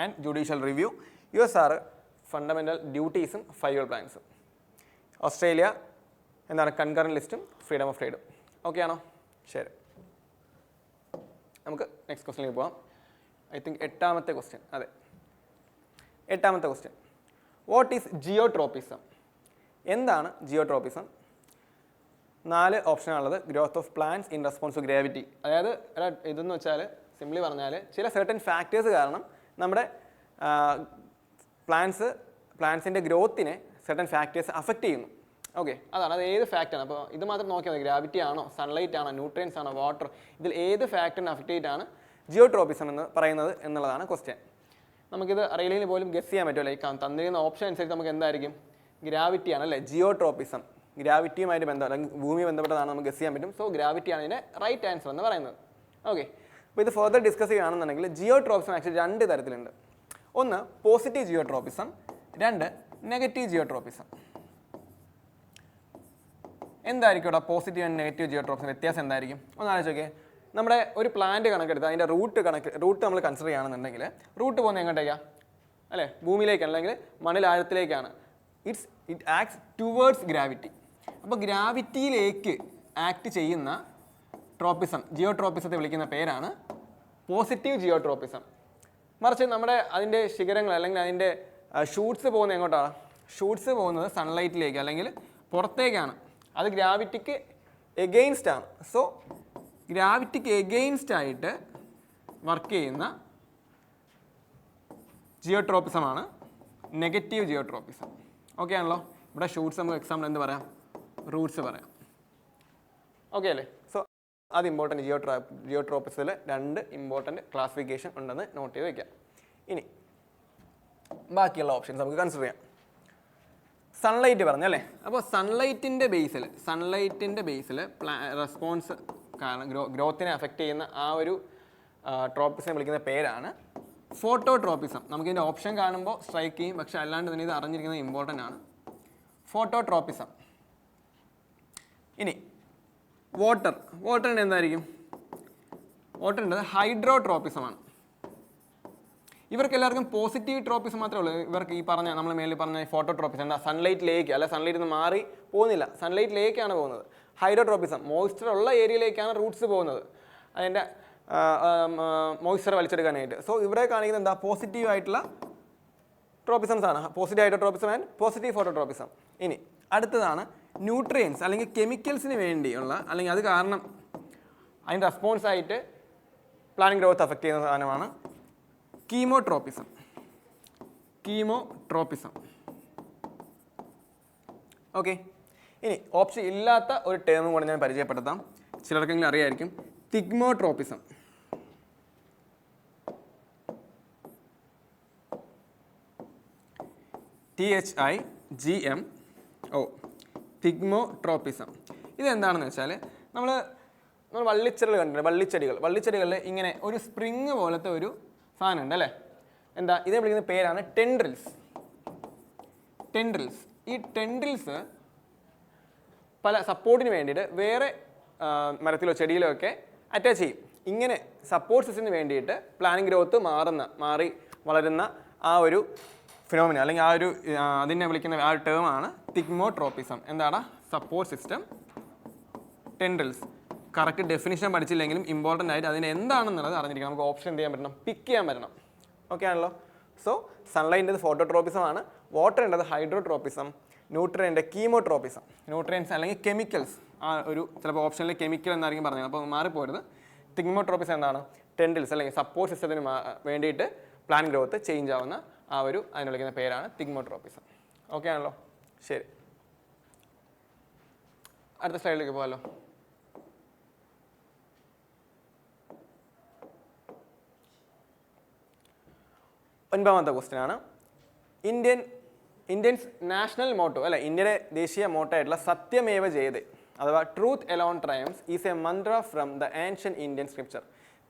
and judicial review. USR fundamental ഡ്യൂട്ടീസും 5 ഇയർ പ്ലാൻസും. ഓസ്ട്രേലിയ എന്താണ് കൺകറൻറ്റ് ലിസ്റ്റും ഫ്രീഡം ഓഫ് ട്രേഡും. ഓക്കെ ആണോ? ശരി, നമുക്ക് നെക്സ്റ്റ് ക്വസ്റ്റ്യനിലേക്ക് പോകാം. ഐ തിങ്ക് 8ാമത്തെ ക്വസ്റ്റ്യൻ. അതെ, 8ാമത്തെ ക്വസ്റ്റ്യൻ. What is geotropism? എന്താണ് ജിയോട്രോപ്പിസം? 4 ഓപ്ഷനാണുള്ളത്. Growth of plants in response to gravity. അതായത് ഇതെന്ന് വെച്ചാൽ സിംപ്ലി പറഞ്ഞാൽ ചില സർട്ടൻ ഫാക്ടേഴ്സ് കാരണം നമ്മുടെ പ്ലാന്റ്സിൻ്റെ ഗ്രോത്തിനെ സർട്ടൻ ഫാക്ടേഴ്സ് അഫക്റ്റ് ചെയ്യുന്നു. ഓക്കെ, അതാണ്. അത് ഏത് ഫാക്റ്റാണ്? അപ്പോൾ ഇത് മാത്രം നോക്കിയാൽ മതി. ഗ്രാവിറ്റി ആണോ, സൺലൈറ്റ് ആണോ, ന്യൂട്രിയൻസ് ആണോ, വാട്ടർ, ഇതിൽ ഏത് ഫാക്ടറിനെ അഫക്റ്റ് ചെയ്തിട്ടാണ് ജിയോട്രോപ്പിസം എന്ന് പറയുന്നത് എന്നുള്ളതാണ് ക്വസ്റ്റ്യൻ. നമുക്കിത് അറിയില്ലെങ്കിൽ പോലും ഗസ് ചെയ്യാൻ പറ്റുമല്ലോ. ഈ തന്നിരിക്കുന്ന ഓപ്ഷൻ അനുസരിച്ച് നമുക്ക് എന്തായിരിക്കും? ഗ്രാവിറ്റിയാണ് അല്ലേ ജിയോട്രോപ്പിസം. ഗ്രാവിറ്റിയുമായിട്ട് ബന്ധം അല്ലെങ്കിൽ ഭൂമിയെ ബന്ധപ്പെട്ടതാണ് നമുക്ക് ഗസ് ചെയ്യാൻ പറ്റും. സോ ഗ്രാവിറ്റിയാണ് ഇതിൻ്റെ റൈറ്റ് ആൻസർ എന്ന് പറയുന്നത്. ഓക്കെ, അപ്പോൾ ഇത് ഫർദർ ഡിസ്കസ് ചെയ്യുകയാണെന്നുണ്ടെങ്കിൽ ജിയോട്രോപ്പിസം ആക്ച്വലി 2 തരത്തിലുണ്ട്. ഒന്ന് പോസിറ്റീവ് ജിയോട്രോപ്പിസം, 2 നെഗറ്റീവ് ജിയോട്രോപ്പിസം. എന്തായിരിക്കും ഇവിടെ പോസിറ്റീവ് ആൻഡ് നെഗറ്റീവ് ജിയോട്രോപ്പിസം വ്യത്യാസം എന്തായിരിക്കും? ഒന്ന് ആലോചിച്ച് നോക്കിയേ. നമ്മുടെ ഒരു പ്ലാന്റ് കണക്കെടുത്ത് അതിൻ്റെ റൂട്ട് നമ്മൾ കൺസിഡർ ചെയ്യുകയാണെന്നുണ്ടെങ്കിൽ റൂട്ട് പോകുന്നത് എങ്ങോട്ടേക്കാണ് അല്ലേ? ഭൂമിയിലേക്കാണ് അല്ലെങ്കിൽ മണ്ണിൽ ആഴത്തിലേക്കാണ്. It acts towards gravity. അപ്പോൾ ഗ്രാവിറ്റിയിലേക്ക് ആക്ട് ചെയ്യുന്ന ട്രോപ്പിസം, ജിയോട്രോപ്പിസത്തെ വിളിക്കുന്ന പേരാണ് പോസിറ്റീവ് ജിയോട്രോപ്പിസം. മറിച്ച് അതിൻ്റെ ശിഖരങ്ങൾ അല്ലെങ്കിൽ അതിൻ്റെ ഷൂട്ട്സ് പോകുന്നത് എങ്ങോട്ടാണ്? ഷൂട്ട്സ് പോകുന്നത് സൺലൈറ്റിലേക്ക് അല്ലെങ്കിൽ പുറത്തേക്കാണ്. അത് ഗ്രാവിറ്റിക്ക് എഗെയിൻസ്റ്റ് ആണ്. സോ ഗ്രാവിറ്റിക്ക് എഗെയിൻസ്റ്റ് ആയിട്ട് വർക്ക് ചെയ്യുന്ന ജിയോട്രോപ്പിസമാണ് നെഗറ്റീവ് ജിയോട്രോപ്പിസം. ഓക്കെ ആണല്ലോ? ഇവിടെ ഷൂട്ട്സ് നമുക്ക് എക്സാമ്പിൾ എന്ത് പറയാം? റൂട്ട്സ് പറയാം. ഓക്കെ അല്ലേ? സോ അത് ഇമ്പോർട്ടൻറ്റ്. ജിയോട്രോപ്പിസത്തിൽ 2 ഇമ്പോർട്ടൻറ്റ് ക്ലാസിഫിക്കേഷൻ ഉണ്ടെന്ന് നോട്ട് ചെയ്ത് വയ്ക്കാം. ഇനി ബാക്കിയുള്ള ഓപ്ഷൻസ് നമുക്ക് കൺസിഡർ ചെയ്യാം. സൺലൈറ്റ് പറഞ്ഞല്ലേ? അപ്പോൾ സൺലൈറ്റിൻ്റെ ബേസിൽ റെസ്പോൺസ് കാരണം ഗ്രോത്തിനെ അഫക്റ്റ് ചെയ്യുന്ന ആ ഒരു ട്രോപ്പിസിനെ വിളിക്കുന്ന പേരാണ് ഫോട്ടോട്രോപ്പിസം. നമുക്കിതിൻ്റെ ഓപ്ഷൻ കാണുമ്പോൾ സ്ട്രൈക്ക് ചെയ്യും, പക്ഷേ അല്ലാണ്ട് തന്നെ ഇത് അറിഞ്ഞിരിക്കുന്നത് ഇമ്പോർട്ടൻ്റ് ആണ്. ഫോട്ടോട്രോപ്പിസം. ഇനി വാട്ടറിൻ്റെ എന്തായിരിക്കും? വാട്ടറിൻ്റെ ഹൈഡ്രോട്രോപ്പിസമാണ്. ഇവർക്ക് എല്ലാവർക്കും പോസിറ്റീവ് ട്രോപ്പിസം മാത്രമേ ഉള്ളൂ. ഇവർക്ക് ഈ പറഞ്ഞ നമ്മൾ മേലിൽ പറഞ്ഞ ഫോട്ടോട്രോപ്പിസം എന്താ? സൺലൈറ്റിലേക്ക് അല്ല, സൺലൈറ്റിൽ നിന്ന് മാറി പോകുന്നില്ല, സൺലൈറ്റിലേക്കാണ് പോകുന്നത്. ഹൈഡ്രോട്രോപ്പിസം മോയ്സ്ചർ ഉള്ള ഏരിയയിലേക്കാണ് റൂട്ട്സ് പോകുന്നത്, അതിൻ്റെ മോയ്സ്ചർ വലിച്ചെടുക്കാനായിട്ട്. സോ ഇവിടെ കാണിക്കുന്നത് എന്താ? പോസിറ്റീവ് ആയിട്ടുള്ള ട്രോപ്പിസംസ് ആണ്. Positive hydrotropism and positive phototropism. ഇനി അടുത്തതാണ് ന്യൂട്രിയൻസ് അല്ലെങ്കിൽ കെമിക്കൽസിന് വേണ്ടിയുള്ള അല്ലെങ്കിൽ അത് കാരണം അതിൻ്റെ റെസ്പോൺസ് ആയിട്ട് പ്ലാന്റ് ഗ്രോത്ത് അഫക്റ്റ് ചെയ്യുന്ന സാധനമാണ് കീമോട്രോപ്പിസം. ഓക്കെ, ഇനി ഓപ്ഷൻ ഇല്ലാത്ത ഒരു ടേമും കൂടെ ഞാൻ പരിചയപ്പെടുത്താം. ചിലർക്കെങ്കിലും അറിയായിരിക്കും. തിഗ്മോട്രോപ്പിസം. THIGMO, തിഗ്മോട്രോപ്പിസം. ഇതെന്താണെന്ന് വെച്ചാൽ നമ്മൾ വള്ളിച്ചെടികൾ കണ്ടിട്ടുണ്ട്. വള്ളിച്ചെടികളിൽ ഇങ്ങനെ ഒരു സ്പ്രിങ് പോലത്തെ ഒരു സാധനം ഉണ്ട് അല്ലേ? എന്താ ഇതിനെ വിളിക്കുന്ന പേരാണ് ടെൻഡ്രിൽസ്. ഈ ടെൻഡ്രിൽസ് പല സപ്പോർട്ടിന് വേണ്ടിയിട്ട് വേറെ മരത്തിലോ ചെടിയിലോ ഒക്കെ അറ്റാച്ച് ചെയ്യും. ഇങ്ങനെ സപ്പോർട്ട് സിസ്റ്റത്തിന് വേണ്ടിയിട്ട് പ്ലാന്റ് ഗ്രോത്ത് മാറി വളരുന്ന ആ ഒരു ഫിനോമിന അല്ലെങ്കിൽ ആ ഒരു അതിനെ വിളിക്കുന്ന ആ ഒരു ടേമാണ് തിഗ്മോട്രോപ്പിസം. എന്താണ്? Support system tendrils. Correct definition പഠിച്ചില്ലെങ്കിലും ഇമ്പോർട്ടൻ്റ് ആയിട്ട് അതിന് എന്താണെന്നുള്ളത് അറിഞ്ഞിരിക്കണം. നമുക്ക് ഓപ്ഷൻ എന്ത് ചെയ്യാൻ പറ്റണം? പിക്ക് ചെയ്യാൻ പറ്റണം. ഓക്കെ ആണല്ലോ? സോ സൺലൈറ്റിൻ്റെ ഫോട്ടോട്രോപ്പിസം ആണ്, വാട്ടറിൻ്റെത് ഹൈഡ്രോട്രോപ്പിസം, ന്യൂട്രിയൻ്റെ കീമോട്രോപ്പിസം. ന്യൂട്രിയൻസ് അല്ലെങ്കിൽ കെമിക്കൽസ്, ആ ഒരു ചിലപ്പോൾ ഓപ്ഷനിൽ കെമിക്കൽ എന്നായിരിക്കും പറഞ്ഞത്, അപ്പോൾ മാറിപ്പോരുത്. തിഗ്മോട്രോപ്പിസം എന്താണ്? ടെൻഡ്രിൽസ് അല്ലെങ്കിൽ സപ്പോർട്ട് സിസ്റ്റത്തിന് വേണ്ടിയിട്ട് പ്ലാന്റ് ഗ്രോത്ത് ചേഞ്ച് ആവുന്ന ആ ഒരു അതിന് വിളിക്കുന്ന പേരാണ് തിഗ്മോട്രോപ്പിസം. ഓക്കെ ആണല്ലോ? ശരി, അടുത്ത സ്ലൈഡിലേക്ക് പോകാമല്ലോ. 9ാമത്തെ ക്വസ്റ്റ്യൻ ആണ്. ഇന്ത്യൻസ് നാഷണൽ മോട്ടോ അല്ലെ, ഇന്ത്യയുടെ ദേശീയ മോട്ടോ ആയിട്ടുള്ള സത്യമേവ ജയതേ അഥവാ truth alone triumphs is a mantra from the ancient Indian scripture.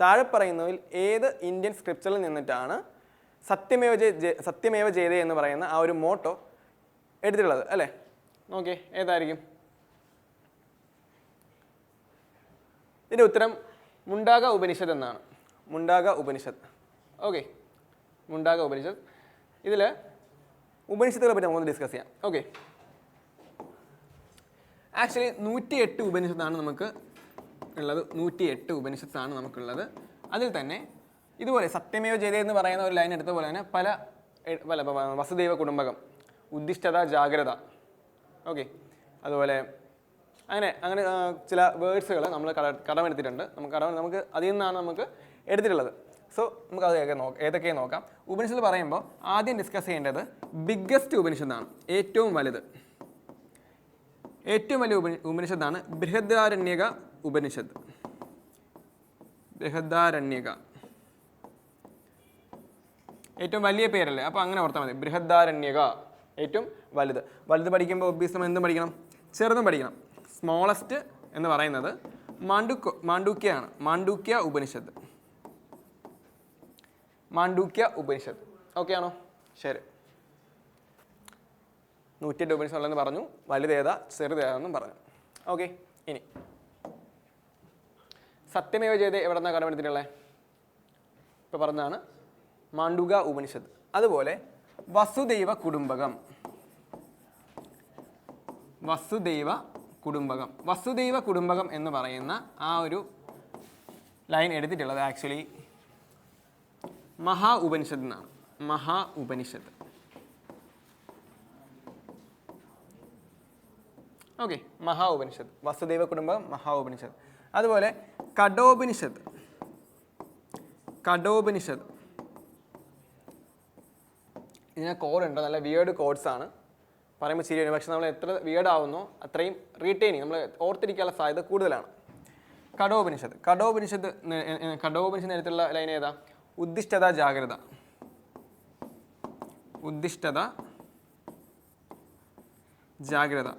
താഴെ പറയുന്നതിൽ ഏത് ഇന്ത്യൻ സ്ക്രിപ്ചറിൽ നിന്നിട്ടാണ് സത്യമേവ ജയതേ എന്ന് പറയുന്ന ആ ഒരു മോട്ടോ എടുത്തിട്ടുള്ളത് അല്ലേ? നോക്കിയേ, ഏതായിരിക്കും? ഇതിൻ്റെ ഉത്തരം മുണ്ടാക ഉപനിഷത്ത് എന്നാണ്. മുണ്ടാക ഉപനിഷത്ത്. ഓക്കെ, മുണ്ടാക ഉപനിഷത്ത്. ഇതിൽ ഉപനിഷത്തുകളെ പറ്റി നമുക്കൊന്ന് ഡിസ്കസ് ചെയ്യാം. ഓക്കെ, ആക്ച്വലി 108 ഉപനിഷത്താണ് നമുക്ക് ഉള്ളത്. 108 ഉപനിഷത്താണ് നമുക്കുള്ളത്. അതിൽ തന്നെ ഇതുപോലെ സത്യമേവ ജയതേ എന്ന് പറയുന്ന ഒരു ലൈൻ എടുത്ത പോലെ തന്നെ പല വസുദൈവ കുടുംബകം, ഉദ്ദിഷ്ടത, ജാഗ്രത, ഓക്കെ, അതുപോലെ അങ്ങനെ ചില വേർഡ്സുകൾ നമ്മൾ കടമെടുത്തിട്ടുണ്ട്. നമുക്ക് അതിൽ നിന്നാണ് നമുക്ക് എടുത്തിട്ടുള്ളത്. സോ നമുക്ക് അത് ഏതൊക്കെയാണ് നോക്കാം. ഉപനിഷത്ത് പറയുമ്പോൾ ആദ്യം ഡിസ്കസ് ചെയ്യേണ്ടത് ബിഗ്ഗസ്റ്റ് ഉപനിഷത്താണ്, ഏറ്റവും വലുത്. ഏറ്റവും വലിയ ഉപനിഷത്താണ് ബൃഹദാരണ്യക ഉപനിഷത്ത്. ബൃഹദാരണ്യക ഏറ്റവും വലിയ പേരല്ലേ, അപ്പോൾ അങ്ങനെ ഓർത്താൽ മതി. ബൃഹദാരണ്യക ഏറ്റവും വലുത്. വലുത് പഠിക്കുമ്പോൾ ഒബ്വിയസ്ലി നമ്മൾ എന്തും പഠിക്കണം, ചെറുതും പഠിക്കണം. സ്മോളസ്റ്റ് എന്ന് പറയുന്നത് മാണ്ഡൂക്യയാണ്. മാണ്ഡൂക്യ ഉപനിഷത്ത്. മാണ്ഡൂക്യ ഉപനിഷത്ത്. ഓക്കെ ആണോ? ശരി. 108 ഉപനിഷത്തുള്ളതെന്ന് പറഞ്ഞു. വലുതേതാ ചെറുതേതാണെന്നും പറഞ്ഞു. ഓക്കെ, ഇനി സത്യമേവ ജയതേ എവിടെ നിന്നാണ് കടമെടുത്തിട്ടുള്ളത്? ഇപ്പോൾ പറഞ്ഞതാണ് മാണ്ഡൂക ഉപനിഷത്ത്. അതുപോലെ വസുദൈവ കുടുംബകം. വസുദൈവ കുടുംബകം. വസുദൈവ കുടുംബകം എന്ന് പറയുന്ന ആ ഒരു ലൈൻ എടുത്തിട്ടുള്ളത് ആക്ച്വലി മഹാ ഉപനിഷത്ത് എന്നാണ്. മഹാ ഉപനിഷത്ത്. ഓക്കെ, മഹാ ഉപനിഷത്ത്. വസുദൈവ കുടുംബകം, മഹാ ഉപനിഷത്ത്. അതുപോലെ കഠോപനിഷത്ത്. കഠോപനിഷത്ത് ഇതിനെ കോഡുണ്ട്, നല്ല വിയേർഡ് കോഡ്സ് ആണ്. പറയുമ്പോൾ ശരിയാണ്, പക്ഷെ നമ്മൾ എത്ര വിയേർഡ് ആവുന്നോ അത്രയും റീറ്റെയിനിങ് നമ്മൾ ഓർത്തിരിക്കാനുള്ള സാധ്യത കൂടുതലാണ്. കഠോപനിഷത്ത്. കഠോപനിഷത്ത് നേരത്തുള്ള ലൈൻ ഏതാ? ഉദ്ദിഷ്ടത, ജാഗ്രത. ഉദ്ദിഷ്ടത, ജാഗ്രത.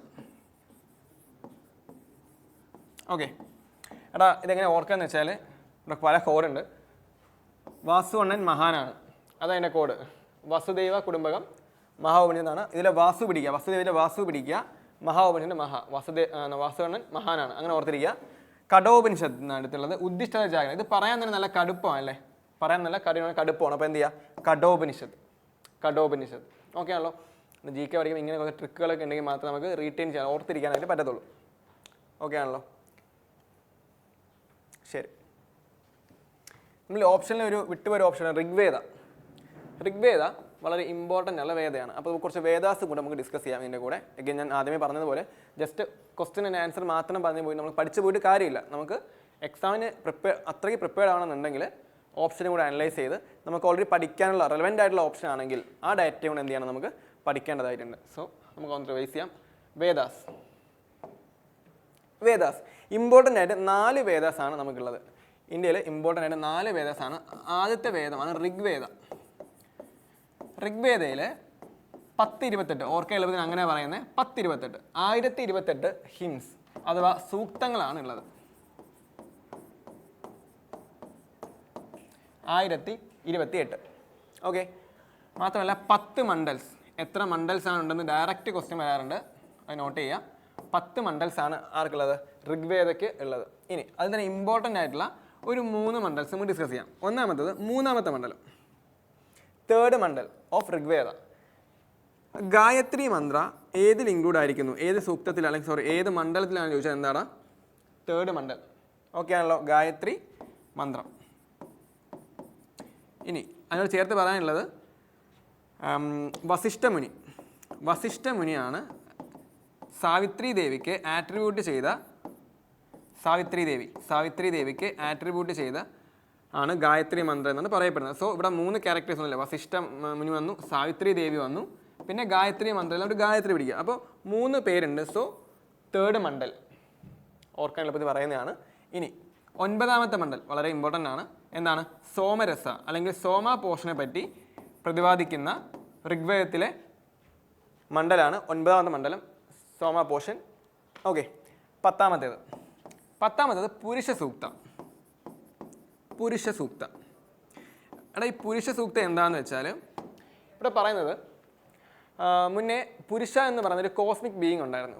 ഓക്കെ, എടാ ഇതെങ്ങനെ ഓർക്കാന്ന് വെച്ചാൽ ഇവിടെ പല കോഡുണ്ട്. വാസുവണ്ണൻ മഹാനാണ്, അതതിൻ്റെ കോഡ്. വസുദൈവ കുടുംബകം മഹാ ഉപനിഷത്താണ്. ഇതിലെ വാസു പിടിക്കുക, വസുദേവിൻ്റെ വാസു പിടിക്കുക, മഹാ ഉപനിഷത്ത് മഹാ. വാസുവണ്ണൻ മഹാനാണ്, അങ്ങനെ ഓർത്തിരിക്കുക. കഠോപനിഷത്ത് അടുത്തുള്ളത് ഉദ്ദിഷ്ടത, ജാഗ്രത. ഇത് പറയാൻ തന്നെ നല്ല കടുപ്പമാണ് അല്ലേ? പറയാൻ നല്ല കടുപ്പമാണ്. അപ്പോൾ എന്ത് ചെയ്യുക? കഠോപനിഷത്ത്. കഠോപനിഷത്ത്. ഓക്കെ ആണല്ലോ? GK പഠിക്കുമ്പോൾ ഇങ്ങനെ കുറച്ച് ട്രിക്കുകളൊക്കെ ഉണ്ടെങ്കിൽ മാത്രമേ നമുക്ക് റീറ്റെയിൻ ചെയ്യാൻ, ഓർത്തിരിക്കാനായിട്ട് പറ്റത്തുള്ളൂ. ഓക്കെ ആണല്ലോ? ശരി. നമ്മൾ ഓപ്ഷനിൽ വിട്ടുപോയ ഓപ്ഷനാണ് ഋഗ്വേദ. ഋഗ്വേദ വളരെ ഇമ്പോർട്ടൻ്റ് ഉള്ള വേദയാണ്. അപ്പോൾ കുറച്ച് വേദാസ് കൂടെ നമുക്ക് ഡിസ്കസ് ചെയ്യാം ഇതിൻ്റെ കൂടെ. എഗെയിൻ ഞാൻ ആദ്യമേ പറഞ്ഞതുപോലെ ജസ്റ്റ് ക്വസ്റ്റ്യൻ ആൻഡ് ആൻസർ മാത്രം പറഞ്ഞു പോയി നമ്മൾ പഠിച്ചു പോയിട്ട് കാര്യമില്ല. നമുക്ക് എക്സാമിന് അത്രയ്ക്ക് പ്രിപ്പയർഡ് ആണെന്നുണ്ടെങ്കിൽ ഓപ്ഷനും കൂടെ അനലൈസ് ചെയ്ത് നമുക്ക് ഓൾറെഡി പഠിക്കാനുള്ള റെലവൻ്റ് ആയിട്ടുള്ള ഓപ്ഷൻ ആണെങ്കിൽ ആ ഡാറ്റയും കൂടെ എന്ത് ചെയ്യണം, നമുക്ക് പഠിക്കേണ്ടതായിട്ടുണ്ട്. സോ നമുക്ക് ഒന്ന് റിവൈസ് ചെയ്യാം. വേദാസ്. വേദാസ് ഇമ്പോർട്ടൻ്റ് ആയിട്ട് 4 വേദാസാണ് നമുക്കുള്ളത്. ഇന്ത്യയിൽ ഇമ്പോർട്ടൻ്റ് ആയിട്ട് 4 വേദാസാണ്. ആദ്യത്തെ വേദമാണ് ഋഗ്വേദ. ഋഗ്വേദയിൽ 1028, ഓർക്കാൻ എളുപ്പത്തിന് അങ്ങനെ പറയുന്നത് 1028, 1028 ഹിംസ് അഥവാ സൂക്തങ്ങളാണ് ഉള്ളത്. 1028. ഓക്കെ, മാത്രമല്ല 10 മണ്ഡൽസ്. എത്ര മണ്ഡൽസ് ആണ് ഉണ്ടെന്ന് ഡയറക്റ്റ് ക്വസ്റ്റ്യൻ വരാറുണ്ട്, അത് നോട്ട് ചെയ്യുക. 10 മണ്ഡൽസ് ആണ് ആർക്കുള്ളത്? ഋഗ്വേദയ്ക്ക് ഉള്ളത്. ഇനി അതിൽ തന്നെ ഇമ്പോർട്ടൻ്റ് ആയിട്ടുള്ള ഒരു 3 മണ്ഡൽസ് നമുക്ക് ഡിസ്കസ് ചെയ്യാം. ഒന്നാമത്തത് 3ാമത്തെ മണ്ഡലം, 3rd മണ്ഡൽ ഓഫ് ഋഗ്വേദ. ഗായത്രി മന്ത്ര ഏതിൽ ഇൻക്ലൂഡ് ആയിരിക്കുന്നു? ഏത് സൂക്തത്തിൽ അല്ലെങ്കിൽ ഏത് മണ്ഡലത്തിലാണ് ചോദിച്ചാൽ എന്താണ്? 3rd മണ്ഡൽ. ഓക്കെ ആണല്ലോ? ഗായത്രി മന്ത്രം. ഇനി അതിനോട് ചേർത്ത് പറയാനുള്ളത് വസിഷ്ഠമുനി. വസിഷ്ഠമുനിയാണ് സാവിത്രി ദേവിക്ക് ആട്രിബ്യൂട്ട് ചെയ്ത സാവിത്രി ദേവിക്ക് ആട്രിബ്യൂട്ട് ചെയ്ത ആണ് ഗായത്രി മന്ത്രം എന്നാണ് പറയപ്പെടുന്നത്. സോ ഇവിടെ 3 ക്യാരക്ടേഴ്സ് ഒന്നുമില്ല. വസിഷ്ഠ മുനി വന്നു, സാവിത്രി ദേവി വന്നു, പിന്നെ ഗായത്രി മന്ത്രം. ഒരു ഗായത്രി പിടിക്കുക. അപ്പോൾ 3 പേരുണ്ട്. സോ 3rd മണ്ഡൽ ഓർക്കാൻ എളുപ്പത്തിൽ പറയുന്നതാണ്. ഇനി 9ാമത്തെ മണ്ഡൽ വളരെ ഇമ്പോർട്ടൻ്റ് ആണ്. എന്താണ്? സോമരസ അല്ലെങ്കിൽ സോമ പോഷനെ പറ്റി പ്രതിപാദിക്കുന്ന ഋഗ്വേദത്തിലെ മണ്ഡലമാണ് 9ാമത്തെ മണ്ഡലം സോമ പോഷൻ. ഓക്കെ, പത്താമത്തേത് പുരുഷ സൂക്ത. എടാ ഈ പുരുഷ സൂക്ത എന്താണെന്ന് വെച്ചാൽ ഇവിടെ പറയുന്നത് മുന്നേ പുരുഷ എന്ന് പറയുന്നൊരു കോസ്മിക് ബീയിങ് ഉണ്ടായിരുന്നു.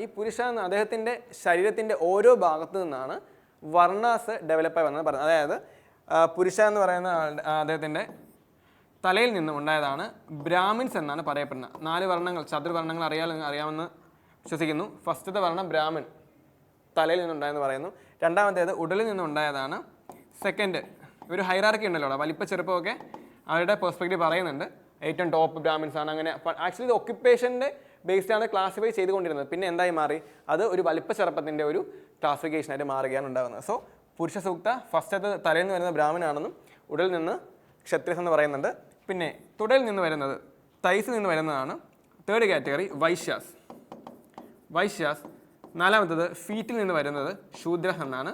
ഈ പുരുഷ എന്ന് അദ്ദേഹത്തിൻ്റെ ശരീരത്തിൻ്റെ ഓരോ ഭാഗത്തു നിന്നാണ് വർണ്ണാസ് ഡെവലപ്പായി വന്നത് പറയുന്നത്. അതായത് പുരുഷ എന്ന് പറയുന്ന അദ്ദേഹത്തിൻ്റെ തലയിൽ നിന്നും ഉണ്ടായതാണ് ബ്രാഹ്മിൻസ് എന്നാണ് പറയപ്പെടുന്നത്. 4 വർണ്ണങ്ങൾ, ചതുർവർണ്ണങ്ങൾ അറിയാമെന്ന് വിശ്വസിക്കുന്നു. ഫസ്റ്റത്തെ വർണ്ണം ബ്രാഹ്മിൺ, തലയിൽ നിന്നുണ്ടായെന്ന് പറയുന്നു. രണ്ടാമത്തേത് ഉടലിൽ നിന്നുണ്ടായതാണ്. സെക്കൻഡ്, ഒരു ഹൈറാർക്കി ഉണ്ടല്ലോ, വലിപ്പ ചെറുപ്പമൊക്കെ അവരുടെ പെർസ്പെക്റ്റീവ് പറയുന്നുണ്ട്. ഏറ്റവും ടോപ്പ് ബ്രാഹ്മിൻസ് ആണ്. അങ്ങനെ ആക്ച്വലി ഇത് ഒക്യുപ്പേഷൻ്റെ ബേസ്ഡാണ് ക്ലാസിഫൈ ചെയ്തുകൊണ്ടിരുന്നത്. പിന്നെ എന്തായി മാറി, അത് ഒരു വലിപ്പ ചെറുപ്പത്തിൻ്റെ ഒരു ക്ലാസിഫിക്കേഷനായിട്ട് മാറുകയാണ് ഉണ്ടാകുന്നത്. സോ പുരുഷ സൂക്ത ഫസ്റ്റത്തെ തലയിൽ നിന്ന് വരുന്ന ബ്രാഹ്മണാണെന്നും ഉടലിൽ നിന്ന് ക്ഷത്രിയസ് എന്ന് പറയുന്നുണ്ട്. പിന്നെ തുടയിൽ നിന്ന് വരുന്നത്, തൈസിൽ നിന്ന് വരുന്നതാണ് തേർഡ് കാറ്റഗറി വൈശ്യാസ്. നാലാമത്തത് ഫീറ്റിൽ നിന്ന് വരുന്നത് ശൂദ്രസ് എന്നാണ്